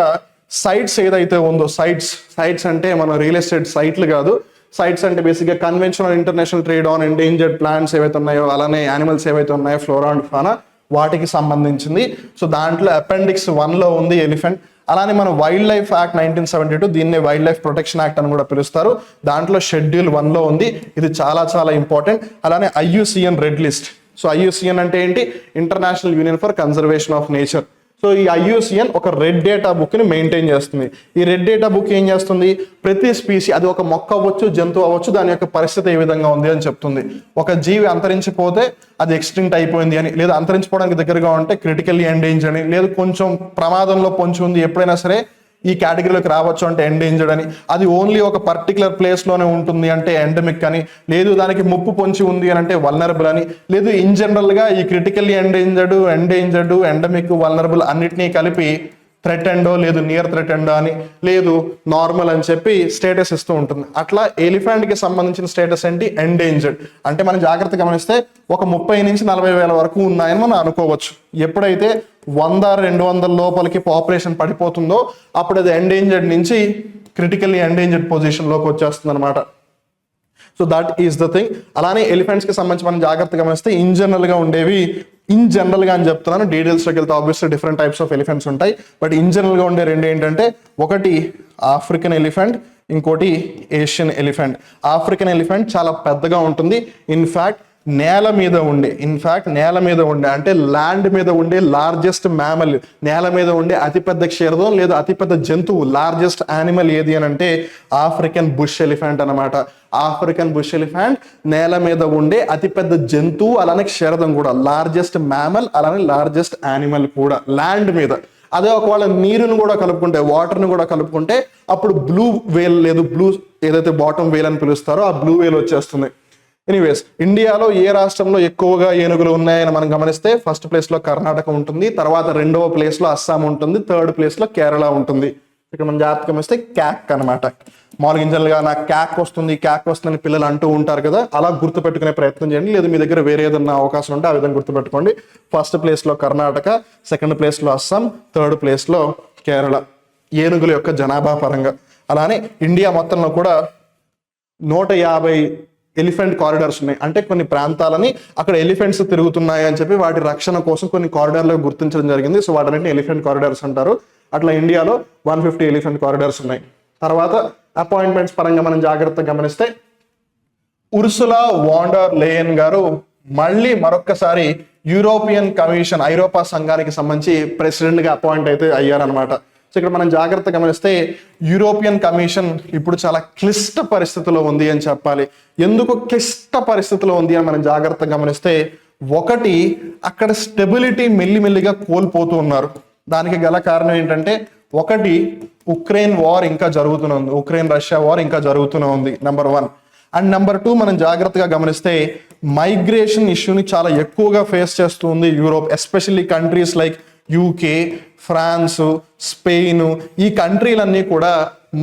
సైట్స్ ఏదైతే ఉందో, సైట్స్ అంటే మన రియల్ ఎస్టేట్ సైట్లు కాదు, సైట్స్ అంటే బేసిక్గా conventional international trade on endangered plants ఏవైతే ఉన్నాయో, అలానే యానిమల్స్ ఏవైతే ఉన్నాయో, ఫ్లోరా అండ్ ఫానా, వాటికి సంబంధించింది. సో దాంట్లో అపెండిక్స్ 1లో ఉంది ఎలిఫెంట్. అలానే మన వైల్డ్ లైఫ్ యాక్ట్ 1972, దీన్నే వైల్డ్ లైఫ్ ప్రొటెక్షన్ యాక్ట్ అని కూడా పిలుస్తారు, దాంట్లో షెడ్యూల్ 1లో ఉంది. ఇది చాలా చాలా ఇంపార్టెంట్. అలానే IUCN red list. So IUCN అంటే ఏంటి? International union for conservation of nature. So ఈ IUCN ఒక రెడ్ డేటా బుక్ని మెయింటైన్ చేస్తుంది. ఈ రెడ్ డేటా బుక్ ఏం చేస్తుంది? ప్రతి స్పీసీ, అది ఒక మొక్క అవ్వచ్చు, జంతువు అవ్వచ్చు, దాని యొక్క పరిస్థితి ఏ విధంగా ఉంది అని చెప్తుంది. ఒక జీవి అంతరించిపోతే అది ఎక్స్టింక్ట్ అయిపోయింది అని, లేదా అంతరించిపోవడానికి దగ్గరగా ఉంటే క్రిటికల్లీ ఎండేంజర్డ్ అని, లేదు కొంచెం ప్రమాదంలో పొంచి ఉంది, ఎప్పుడైనా సరే ఈ కేటగిరీలోకి రావచ్చు అంటే ఎండేంజర్డ్ అని, అది ఓన్లీ ఒక పర్టికులర్ ప్లేస్లోనే ఉంటుంది అంటే ఎండమిక్ అని, లేదు దానికి ముప్పు పొంచి ఉంది అని అంటే వల్నరబుల్ అని, లేదు ఇన్ జనరల్గా ఈ క్రిటికల్లీ ఎండేంజర్డ్, ఎండమిక్, వల్నరబుల్ అన్నిటినీ కలిపి థ్రెటెండో, లేదు నియర్ థ్రెటెండో అని, లేదు నార్మల్ అని చెప్పి స్టేటస్ ఇస్తూ ఉంటుంది. అట్లా ఎలిఫెంట్కి సంబంధించిన స్టేటస్ ఏంటి? ఎండేంజర్డ్. అంటే మనం జాగ్రత్తగా గమనిస్తే ఒక 30 నుంచి 40 వేల వరకు ఉన్నాయని మనం అనుకోవచ్చు. ఎప్పుడైతే 100-200 లోపలికి పాపులేషన్ పడిపోతుందో అప్పుడు అది ఎండేంజర్డ్ నుంచి క్రిటికల్లీ ఎండేంజర్డ్ పొజిషన్లోకి వచ్చేస్తుంది అనమాట. So that is the thing. అలానే ఎలిఫెంట్స్కి సంబంధించి మనం జాగ్రత్తగా గమనిస్తే ఇన్ జనరల్గా అని చెప్తున్నాను, డీటెయిల్స్లోకి వెళ్తే obviously different types of elephants ఉంటాయి. బట్ ఇన్ జనరల్గా ఉండే రెండు ఏంటంటే, ఒకటి ఆఫ్రికన్ ఎలిఫెంట్, ఇంకోటి ఏషియన్ ఎలిఫెంట్. ఆఫ్రికన్ ఎలిఫెంట్ చాలా పెద్దగా ఉంటుంది. ఇన్ఫ్యాక్ట్ నేల మీద ఉండే అంటే ల్యాండ్ మీద ఉండే లార్జెస్ట్ మ్యామల్, నేల మీద ఉండే అతిపెద్ద క్షీరదం లేదా అతిపెద్ద జంతువు, లార్జెస్ట్ యానిమల్ ఏది అని అంటే ఆఫ్రికన్ బుష్ ఎలిఫెంట్ అనమాట. ఆఫ్రికన్ బుష్ ఎలిఫెంట్ నేల మీద ఉండే అతిపెద్ద జంతువు, అలానే క్షీరదం కూడా, లార్జెస్ట్ మ్యామల్, అలానే లార్జెస్ట్ యానిమల్ కూడా ల్యాండ్ మీద. అదే ఒకవేళ నీరును కూడా కలుపుకుంటే, వాటర్ని కూడా కలుపుకుంటే అప్పుడు బ్లూ వేల్, లేదు బ్లూ ఏదైతే బాటమ్ వేల్ అని పిలుస్తారో ఆ బ్లూ వేల్ వచ్చేస్తుంది. ఎనీవేస్, ఇండియాలో ఏ రాష్ట్రంలో ఎక్కువగా ఏనుగులు ఉన్నాయని మనం గమనిస్తే ఫస్ట్ ప్లేస్లో కర్ణాటక ఉంటుంది, తర్వాత రెండవ ప్లేస్లో అస్సాం ఉంటుంది, థర్డ్ ప్లేస్లో కేరళ ఉంటుంది. ఇక్కడ మనం జాగ్రత్తగా గమనిస్తే క్యాక్ అనమాట. మామూలుగా ఇంజనరల్గా నాకు క్యాక్ వస్తుందని పిల్లలు అంటూ ఉంటారు కదా, అలా గుర్తుపెట్టుకునే ప్రయత్నం చేయండి. లేదు మీ దగ్గర వేరే ఏదన్నా అవకాశం ఉంటే ఆ విధంగా గుర్తుపెట్టుకోండి. ఫస్ట్ ప్లేస్లో కర్ణాటక, సెకండ్ ప్లేస్లో అస్సాం, థర్డ్ ప్లేస్లో కేరళ ఏనుగుల యొక్క జనాభా పరంగా. అలానే ఇండియా మొత్తంలో కూడా 150 ఎలిఫెంట్ కారిడార్స్ ఉన్నాయి. అంటే కొన్ని ప్రాంతాలని అక్కడ ఎలిఫెంట్స్ తిరుగుతున్నాయి అని చెప్పి వాటి రక్షణ కోసం కొన్ని కారిడార్లు గుర్తించడం జరిగింది. సో వాటిని ఎలిఫెంట్ కారిడార్స్ అంటారు. అట్లా ఇండియాలో 150 ఎలిఫెంట్ కారిడార్స్ ఉన్నాయి. తర్వాత అపాయింట్మెంట్స్ పరంగా మనం జాగ్రత్తగా గమనిస్తే ఉర్సులా వాన్ డర్ లేయన్ గారు మళ్ళీ మరొక్కసారి యూరోపియన్ కమిషన్, ఐరోపా సంఘానికి సంబంధించి ప్రెసిడెంట్గా అపాయింట్ అయితే అయ్యారనమాట. సో ఇక్కడ మనం జాగ్రత్తగా గమనిస్తే యూరోపియన్ కమిషన్ ఇప్పుడు చాలా క్లిష్ట పరిస్థితిలో ఉంది అని చెప్పాలి. ఎందుకు క్లిష్ట పరిస్థితిలో ఉంది అని మనం జాగ్రత్తగా గమనిస్తే, ఒకటి అక్కడ స్టెబిలిటీ మెల్లిమెల్లిగా కోల్పోతూ ఉన్నారు. దానికి గల కారణం ఏంటంటే, ఒకటి ఉక్రెయిన్ వార్ ఇంకా జరుగుతూనే ఉంది, ఉక్రెయిన్ రష్యా వార్ ఇంకా జరుగుతూనే ఉంది, నెంబర్ 1. అండ్ నెంబర్ 2 మనం జాగ్రత్తగా గమనిస్తే మైగ్రేషన్ ఇష్యూని చాలా ఎక్కువగా ఫేస్ చేస్తూ ఉంది Europe, especially countries like UK, France, Spain, ఈ కంట్రీలన్నీ కూడా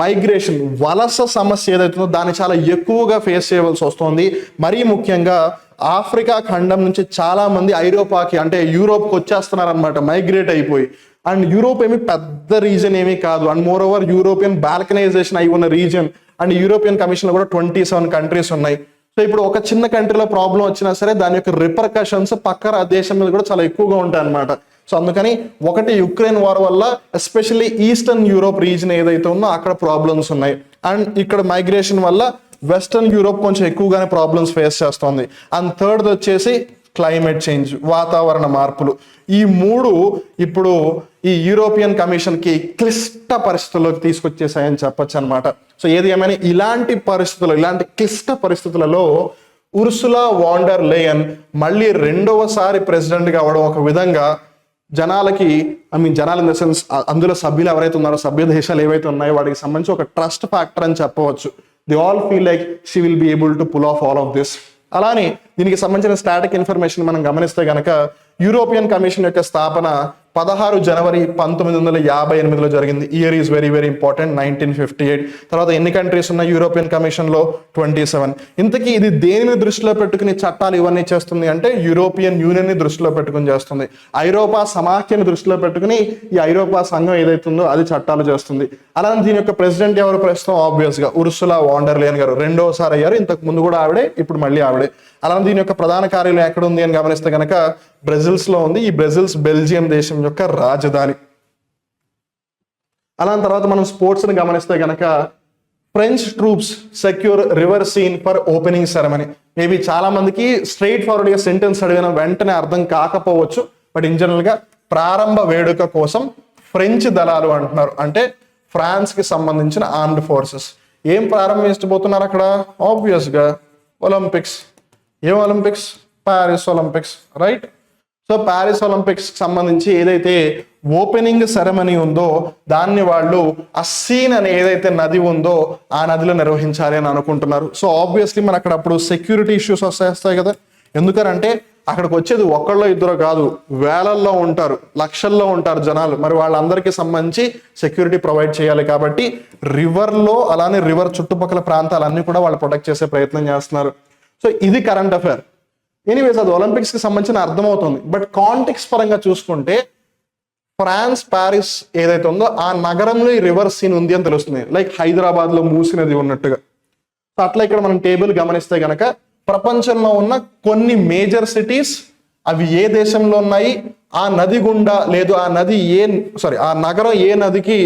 మైగ్రేషన్, వలస సమస్య ఏదైతుందో దాన్ని చాలా ఎక్కువగా ఫేస్ చేయవలసి వస్తుంది. మరీ ముఖ్యంగా ఆఫ్రికా ఖండం నుంచి చాలా మంది ఐరోపాకి అంటే యూరోప్కి వచ్చేస్తున్నారు అనమాట, మైగ్రేట్ అయిపోయి. అండ్ యూరోప్ ఏమి పెద్ద రీజన్ ఏమీ కాదు, and more over European balkanisation అయి ఉన్న రీజన్. అండ్ యూరోపియన్ కమిషన్లో కూడా 27 కంట్రీస్ ఉన్నాయి. సో ఇప్పుడు ఒక చిన్న కంట్రీలో ప్రాబ్లం వచ్చినా సరే దాని యొక్క రిపర్కషన్స్ పక్క దేశం మీద కూడా చాలా ఎక్కువగా ఉంటాయి అన్నమాట. సో అందుకని ఒకటి యుక్రెయిన్ వార్ వల్ల ఎస్పెషల్లీ ఈస్టర్న్ యూరోప్ రీజన్ ఏదైతే ఉందో అక్కడ ప్రాబ్లమ్స్ ఉన్నాయి. అండ్ ఇక్కడ మైగ్రేషన్ వల్ల వెస్టర్న్ యూరోప్ కొంచెం ఎక్కువగానే ప్రాబ్లమ్స్ ఫేస్ చేస్తుంది. అండ్ థర్డ్ వచ్చేసి క్లైమేట్ చేంజ్, వాతావరణ మార్పులు. ఈ 3 ఇప్పుడు ఈ యూరోపియన్ కమిషన్కి క్లిష్ట పరిస్థితుల్లోకి తీసుకొచ్చేసాయని చెప్పొచ్చు అనమాట. సో ఏది ఏమైనా ఇలాంటి క్లిష్ట పరిస్థితులలో ఉర్సులా వాన్ డర్ లేయన్ మళ్ళీ రెండవసారి ప్రెసిడెంట్గా అవ్వడం ఒక విధంగా జనాలకి, జనాలు ఇన్ ద సెన్స్ అందులో సభ్యులు ఎవరైతే ఉన్నారో, సభ్య దేశాలు ఏవైతే ఉన్నాయో వాటికి సంబంధించి ఒక ట్రస్ట్ ఫ్యాక్టర్ అని చెప్పవచ్చు. They all feel like she will be able to pull off all of this. అలానే దీనికి సంబంధించిన స్టాటిక్ ఇన్ఫర్మేషన్ మనం గమనిస్తే గనక యూరోపియన్ కమిషన్ యొక్క స్థాపన 16 జనవరి 1958లో జరిగింది. Year is very very important, 1958. తర్వాత ఎన్ని కంట్రీస్ ఉన్నాయి యూరోపియన్ కమిషన్లో? 27. ఇంతకీ ఇది దేనిని దృష్టిలో పెట్టుకుని చట్టాలు ఇవన్నీ చేస్తుంది అంటే యూరోపియన్ యూనియన్ని దృష్టిలో పెట్టుకుని చేస్తుంది. ఐరోపా సమాఖ్యను దృష్టిలో పెట్టుకుని ఈ ఐరోపా సంఘం ఏదైతుందో అది చట్టాలు చేస్తుంది. అలానే దీని యొక్క ప్రెసిడెంట్ ఎవరు? ప్రస్తుతం ఆబ్వియస్ గా ఉర్సులా వాన్ డెర్ లేయన్ గారు రెండోసారి అయ్యారు. ఇంతకు ముందు కూడా ఆవిడే, ఇప్పుడు మళ్ళీ ఆవిడే. అలానే దీని యొక్క ప్రధాన కార్యాలయం ఎక్కడ ఉంది అని గమనిస్తే కనుక బ్రెజిల్స్ లో ఉంది. ఈ బ్రెజిల్స్ బెల్జియం దేశం యొక్క రాజధాని. అలాంటి తర్వాత మనం స్పోర్ట్స్ ని గమనిస్తే కనుక French troops secure river Seine for opening ceremony. Maybe చాలా మందికి స్ట్రైట్ ఫార్వర్డ్ గా సెంటెన్స్ అడిగిన వెంటనే అర్థం కాకపోవచ్చు, బట్ ఇన్ జనరల్ గా ప్రారంభ వేడుక కోసం ఫ్రెంచ్ దళాలు అంటున్నారు, అంటే ఫ్రాన్స్ కి సంబంధించిన ఆర్మ్డ్ ఫోర్సెస్. ఏం ప్రారంభించబోతున్నారు అక్కడ? ఆబ్వియస్ గా ఒలింపిక్స్. ఏం Olympics? Paris Olympics, right? So Paris Olympics సంబంధించి ఏదైతే ఓపెనింగ్ సెరమనీ ఉందో దాన్ని వాళ్ళు అస్సీన్ అనే ఏదైతే నది ఉందో ఆ నదిలో నిర్వహించాలి అని అనుకుంటున్నారు. సో ఆబ్వియస్లీ మన అక్కడ అప్పుడు సెక్యూరిటీ ఇష్యూస్ వస్తాయి కదా. ఎందుకనంటే అక్కడికి వచ్చేది ఒక్కళ్ళో ఇద్దరు కాదు, వేలల్లో ఉంటారు, లక్షల్లో ఉంటారు జనాలు. మరి వాళ్ళందరికీ సంబంధించి సెక్యూరిటీ ప్రొవైడ్ చేయాలి కాబట్టి రివర్లో అలానే రివర్ చుట్టుపక్కల ప్రాంతాలన్నీ కూడా వాళ్ళు ప్రొటెక్ట్ చేసే ప్రయత్నం చేస్తున్నారు. సో ఇది కరెంట్ అఫైర్. ఎనీవేస్ అది ఒలింపిక్స్ కి సంబంధించిన అర్థమవుతుంది. బట్ కాంటెక్స్ట్ పరంగా చూసుకుంటే ఫ్రాన్స్ ప్యారిస్ ఏదైతే ఉందో ఆ నగరంలో ఈ రివర్ సీన్ ఉంది అని తెలుస్తుంది. లైక్ హైదరాబాద్ లో మూసీ నది ఉన్నట్టుగా. సో అట్లా ఇక్కడ మనం టేబుల్ గమనిస్తే గనక ప్రపంచంలో ఉన్న కొన్ని మేజర్ సిటీస్ అవి ఏ దేశంలో ఉన్నాయి, ఆ నది గుండా లేదు ఆ నగరం ఏ నదికి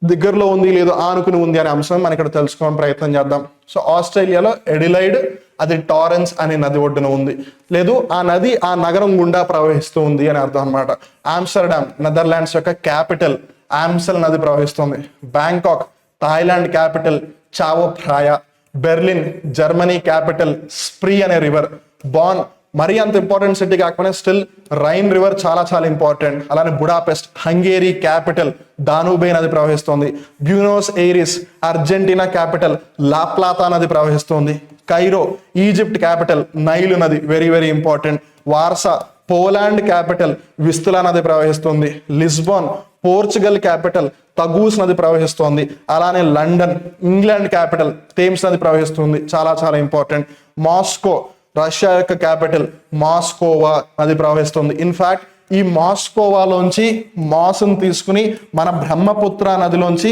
దగ్గరలో ఉంది లేదు ఆనుకుని ఉంది అనే అంశం మనం ఇక్కడ తెలుసుకోవడం ప్రయత్నం చేద్దాం. సో ఆస్ట్రేలియాలో ఎడిలైడ్, అది టారెన్స్ అనే నది ఒడ్డున ఉంది. లేదు ఆ నది ఆ నగరం గుండా ప్రవహిస్తూ ఉంది అని అర్థం అనమాట. ఆమ్స్టర్డామ్ నెదర్లాండ్స్ యొక్క క్యాపిటల్, ఆమ్సెల్ నది ప్రవహిస్తుంది. Bangkok Thailand capital, Chao Phraya. Berlin Germany capital, Spree అనే రివర్. బాన్ మరీ అంత ఇంపార్టెంట్ సిటీ కాకపోయినా స్టిల్ రైన్ రివర్ చాలా చాలా ఇంపార్టెంట్. అలానే బుడాపెస్ట్ హంగేరీ క్యాపిటల్, దానూబే నది ప్రవహిస్తోంది. Buenos Aires Argentina capital, La Plata నది ప్రవహిస్తోంది. కైరో ఈజిప్ట్ క్యాపిటల్, నైలు నది very very important. Warsaw Poland capital, Vistula నది ప్రవహిస్తుంది. లిస్బాన్ పోర్చుగల్ క్యాపిటల్, తగూస్ నది ప్రవహిస్తోంది. అలానే లండన్ ఇంగ్లాండ్ క్యాపిటల్, థేమ్స్ నది ప్రవహిస్తుంది, చాలా చాలా ఇంపార్టెంట్. మాస్కో రష్యా యొక్క క్యాపిటల్, మాస్కోవా నది ప్రవహిస్తుంది. ఇన్ఫాక్ట్ ఈ మాస్కోవాలోంచి మాస్ని తీసుకుని మన బ్రహ్మపుత్ర నదిలోంచి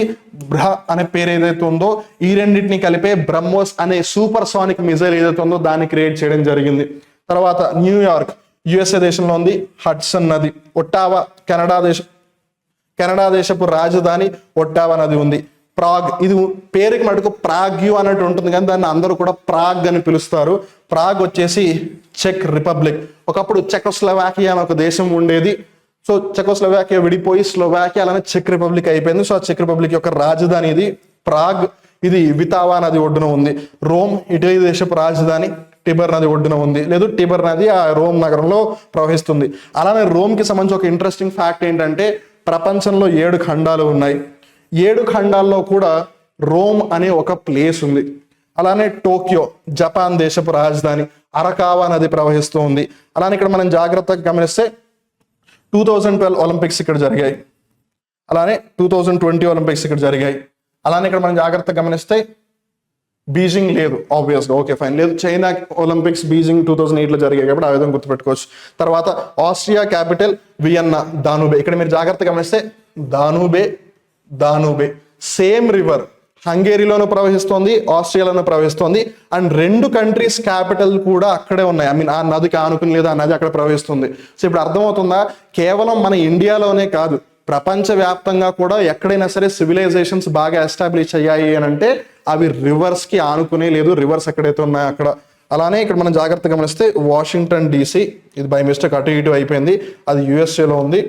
బ్రహ అనే పేరు ఏదైతే ఉందో ఈ రెండింటిని కలిపే బ్రహ్మోస్ అనే సూపర్ సానిక్ మిజైల్ ఏదైతే ఉందో దాన్ని క్రియేట్ చేయడం జరిగింది. తర్వాత న్యూయార్క్ యుఎస్ఏ దేశంలో ఉంది, హడ్సన్ నది. ఒట్టావా కెనడా దేశపు రాజధాని ఒట్టావా నది ఉంది. ప్రాగ్ ఇది పేరుకి మటుకు ప్రాగ్యూ అన్నట్టు ఉంటుంది కానీ దాన్ని అందరూ కూడా ప్రాగ్ అని పిలుస్తారు. ప్రాగ్ వచ్చేసి చెక్ రిపబ్లిక్. ఒకప్పుడు చెకోస్లోవాకియా అని ఒక దేశం ఉండేది. సో చెకోస్లోవాకియా విడిపోయి స్లోవాకియా అలానే చెక్ రిపబ్లిక్ అయిపోయింది. సో ఆ చెక్ రిపబ్లిక్ యొక్క రాజధాని ఇది ప్రాగ్. ఇది వితావా నది ఒడ్డున ఉంది. రోమ్ ఇటలీ దేశపు రాజధాని, టిబర్ నది ఒడ్డున ఉంది. లేదు టిబర్ నది ఆ రోమ్ నగరంలో ప్రవహిస్తుంది. అలానే రోమ్కి సంబంధించి ఒక ఇంట్రెస్టింగ్ ఫ్యాక్ట్ ఏంటంటే ప్రపంచంలో 7 ఖండాలు ఉన్నాయి. 7 ఖండాల్లో కూడా రోమ్ అనే ఒక ప్లేస్ ఉంది. అలానే టోక్యో జపాన్ దేశపు రాజధాని, అరకావా నది ప్రవహిస్తూ ఉంది. అలానే ఇక్కడ మనం జాగ్రత్తగా గమనిస్తే 2012 ఒలింపిక్స్ ఇక్కడ జరిగాయి. అలానే 2020 ఒలింపిక్స్ ఇక్కడ జరిగాయి. అలానే ఇక్కడ మనం జాగ్రత్తగా గమనిస్తే బీజింగ్ లేదు ఆబ్వియస్గా, ఓకే ఫైన్. లేదు చైనా ఒలింపిక్స్ బీజింగ్ 2008లో జరిగాయి కాబట్టి ఆ విధంగా గుర్తుపెట్టుకోవచ్చు. తర్వాత ఆస్ట్రియా క్యాపిటల్ వియన్నా, దానూబే. ఇక్కడ మీరు జాగ్రత్తగా గమనిస్తే దానూబే సేమ్ రివర్ హంగేరీలోనూ ప్రవహిస్తోంది, ఆస్ట్రియాలోనూ ప్రవహిస్తోంది. అండ్ 2 కంట్రీస్ క్యాపిటల్ కూడా అక్కడే ఉన్నాయి. ఐ మీన్ ఆ నదికి ఆనుకుని లేదా ఆ నది అక్కడ ప్రవహిస్తుంది. సో ఇప్పుడు అర్థమవుతుందా, కేవలం మన ఇండియాలోనే కాదు ప్రపంచవ్యాప్తంగా కూడా ఎక్కడైనా సరే సివిలైజేషన్స్ బాగా ఎస్టాబ్లిష్ అయ్యాయి అని అంటే అవి రివర్స్ కి ఆనుకునే, లేదు రివర్స్ ఎక్కడైతే ఉన్నాయో అక్కడ. అలానే ఇక్కడ మనం జాగ్రత్తగా గమనిస్తే వాషింగ్టన్ డీసీ, ఇది బై మిస్టేక్ అటు ఇటు అయిపోయింది, అది యుఎస్ఏలో ఉంది.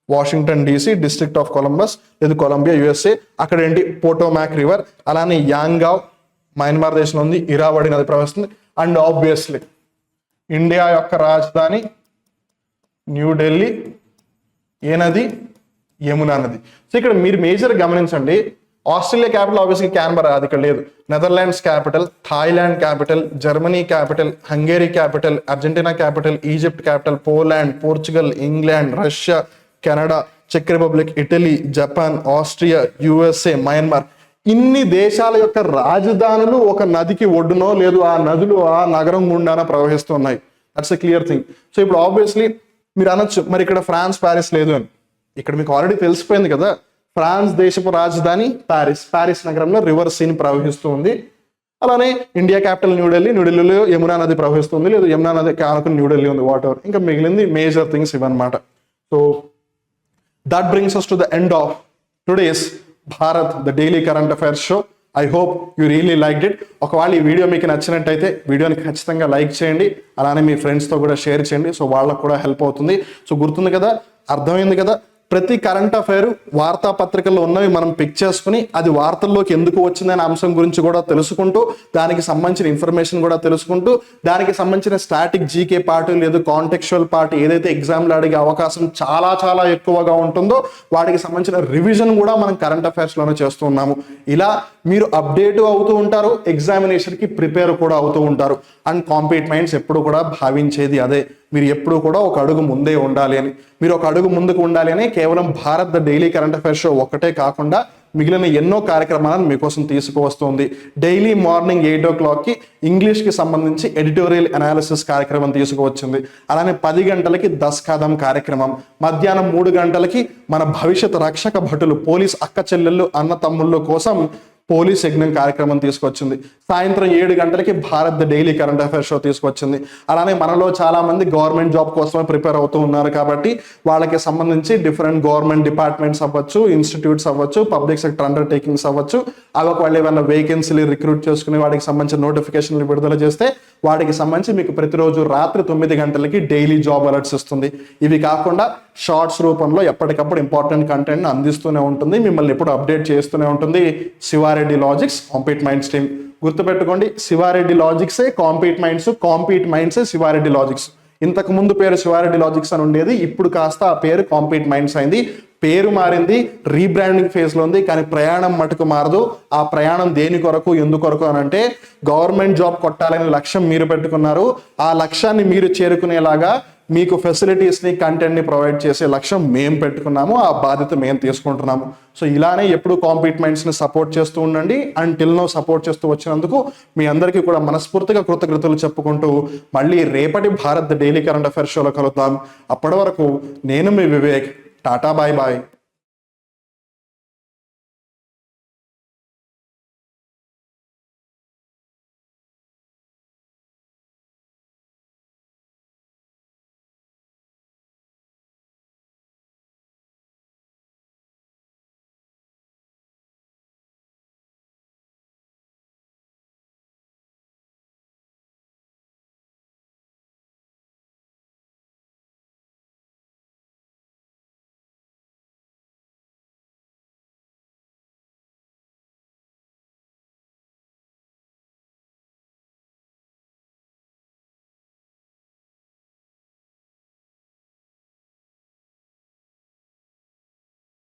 Washington DC district of Columbus, లేదు కొలంబియా యుఎస్ఏ. అక్కడ ఏంటి పోటోమాక్ రివర్. అలానే యాంగావ్ మయన్మార్ దేశంలో ఉంది, ఇరావడి నది ప్రవహిస్తుంది. అండ్ ఆబ్వియస్లీ ఇండియా యొక్క రాజధాని న్యూఢిల్లీ. ఏ నది? యమునా నది. సో ఇక్కడ మీరు మేజర్ గమనించండి, ఆస్ట్రేలియా క్యాపిటల్ ఆబ్వియస్లీ క్యాన్బరా, అది ఇక్కడ లేదు. Netherlands capital, Thailand capital, Germany capital, Hungary capital, Argentina capital, Egypt capital, Poland, Portugal, England, Russia, Canada, చెక్ Republic, Italy, Japan, Austria, USA, Myanmar. ఇన్ని దేశాల యొక్క రాజధానులు ఒక నదికి ఒడ్డునో లేదు ఆ నదులు ఆ నగరం గుండాన ప్రవహిస్తున్నాయి. That's a clear thing. So ఇప్పుడు ఆబ్వియస్లీ మీరు అనొచ్చు, మరి ఇక్కడ ఫ్రాన్స్, ప్యారిస్ లేదు అని. ఇక్కడ మీకు ఆల్రెడీ తెలిసిపోయింది కదా, ఫ్రాన్స్ దేశపు రాజధాని ప్యారిస్. ప్యారిస్ నగరంలో రివర్ సీన్ ప్రవహిస్తూ ఉంది. అలానే ఇండియా క్యాపిటల్ న్యూఢిల్లీ, న్యూఢిల్లీలో యమునా నది ప్రవహిస్తుంది, లేదు యమునా నది కానుకుని న్యూఢిల్లీ ఉంది, వాట్ ఎవర్. ఇంకా మిగిలింది మేజర్ థింగ్స్ ఇవన్నమాట. So that brings us to the end of today's Bharat the daily current affairs show. I hope you really liked it. ఒకవేళ ఈ వీడియో మీకు నచ్చినట్టయితే వీడియోని ఖచ్చితంగా లైక్ చేయండి, అలానే మీ ఫ్రెండ్స్తో కూడా షేర్ చేయండి. సో వాళ్ళకు కూడా హెల్ప్ అవుతుంది. సో గుర్తుంది కదా, అర్థమైంది కదా, ప్రతి కరెంట్ అఫైర్ వార్తాపత్రికల్లో ఉన్నవి మనం పిక్ చేసుకుని అది వార్తల్లోకి ఎందుకు వచ్చిందనే అంశం గురించి కూడా తెలుసుకుంటూ, దానికి సంబంధించిన ఇన్ఫర్మేషన్ కూడా తెలుసుకుంటూ, దానికి సంబంధించిన స్టాటిక్ జీకే పార్ట్ లేదు కాంటెక్చువల్ పార్ట్ ఏదైతే ఎగ్జామ్లో అడిగే అవకాశం చాలా చాలా ఎక్కువగా ఉంటుందో వాటికి సంబంధించిన రివిజన్ కూడా మనం కరెంట్ అఫైర్స్లోనే చేస్తూ ఉన్నాము. ఇలా మీరు అప్డేట్ అవుతూ ఉంటారు, ఎగ్జామినేషన్కి ప్రిపేర్ కూడా అవుతూ ఉంటారు. అండ్ కాంపీట్ మైండ్స్ ఎప్పుడు కూడా భావించేది అదే, మీరు ఎప్పుడు కూడా ఒక అడుగు ముందే ఉండాలి అని. మీరు ఒక అడుగు ముందుకు ఉండాలి అని కేవలం Bharat the daily current affairs show ఒక్కటే కాకుండా మిగిలిన ఎన్నో కార్యక్రమాలను మీకోసం తీసుకువస్తుంది. డైలీ మార్నింగ్ 8 o'clockకి ఇంగ్లీష్కి సంబంధించి ఎడిటోరియల్ అనాలిసిస్ కార్యక్రమం తీసుకువచ్చింది. అలానే 10 గంటలకి 10 కదం కార్యక్రమం, మధ్యాహ్నం 3 గంటలకి మన భవిష్యత్ రక్షక భటులు, పోలీస్ అక్క చెల్లెళ్ళు, అన్న తమ్ముళ్ళ కోసం పోలీస్ యజ్ఞం కార్యక్రమం తీసుకొచ్చింది. సాయంత్రం 7 గంటలకి Bharat the daily current affairs show తీసుకొచ్చింది. అలానే మనలో చాలా మంది గవర్నమెంట్ జాబ్ కోసమే ప్రిపేర్ అవుతూ ఉన్నారు కాబట్టి వాళ్ళకి సంబంధించి డిఫరెంట్ గవర్నమెంట్ డిపార్ట్మెంట్స్ అవ్వచ్చు, ఇన్స్టిట్యూట్స్ అవ్వచ్చు, పబ్లిక్ సెక్టర్ అండర్టేకింగ్స్ అవ్వచ్చు, అవి ఒకవేళ ఏమైనా వేకెన్సీలు రిక్రూట్ చేసుకుని వాటికి సంబంధించిన నోటిఫికేషన్లు విడుదల చేస్తే వాటికి సంబంధించి మీకు ప్రతిరోజు రాత్రి 9 గంటలకి డైలీ జాబ్ అలర్ట్స్ ఇస్తుంది. ఇవి కాకుండా షార్ట్స్ రూపంలో ఎప్పటికప్పుడు ఇంపార్టెంట్ కంటెంట్ అందిస్తూనే ఉంటుంది, మిమ్మల్ని ఎప్పుడు అప్డేట్ చేస్తూనే ఉంటుంది. Shiva Reddy logics, compete minds team. గుర్తుపెట్టుకోండి, శివారెడ్డి లాజిక్సే కాంపీట్ మైండ్స్, కాంపీట్ మైండ్సే శివారెడ్డి లాజిక్స్. ఇంతకు ముందు పేరు శివారెడ్డి లాజిక్స్ అని ఉండేది, ఇప్పుడు కాస్త ఆ పేరు కాంపీట్ మైండ్స్ అయింది. పేరు మారింది, రీబ్రాండింగ్ ఫేజ్లో ఉంది, కానీ ప్రయాణం మటుకు మారదు. ఆ ప్రయాణం దేని కొరకు, ఎందుకొరకు అని అంటే గవర్నమెంట్ జాబ్ కొట్టాలనే లక్ష్యం మీరు పెట్టుకున్నారు. ఆ లక్ష్యాన్ని మీరు చేరుకునేలాగా మీకు ఫెసిలిటీస్ని, కంటెంట్ని ప్రొవైడ్ చేసే లక్ష్యం మేము పెట్టుకున్నాము, ఆ బాధ్యత మేము తీసుకుంటున్నాము. సో ఇలానే ఎప్పుడు కాంపీట్ మైండ్స్ని సపోర్ట్ చేస్తూ ఉండండి. అండ్ టిల్ నో సపోర్ట్ చేస్తూ వచ్చినందుకు మీ అందరికీ కూడా మనస్ఫూర్తిగా కృతజ్ఞతలు చెప్పుకుంటూ మళ్ళీ రేపటి భారత్ డైలీ కరెంట్ అఫైర్స్ షోలో కలుద్దాం. అప్పటి వరకు నేను మీ వివేక్. Ta ta, bye bye.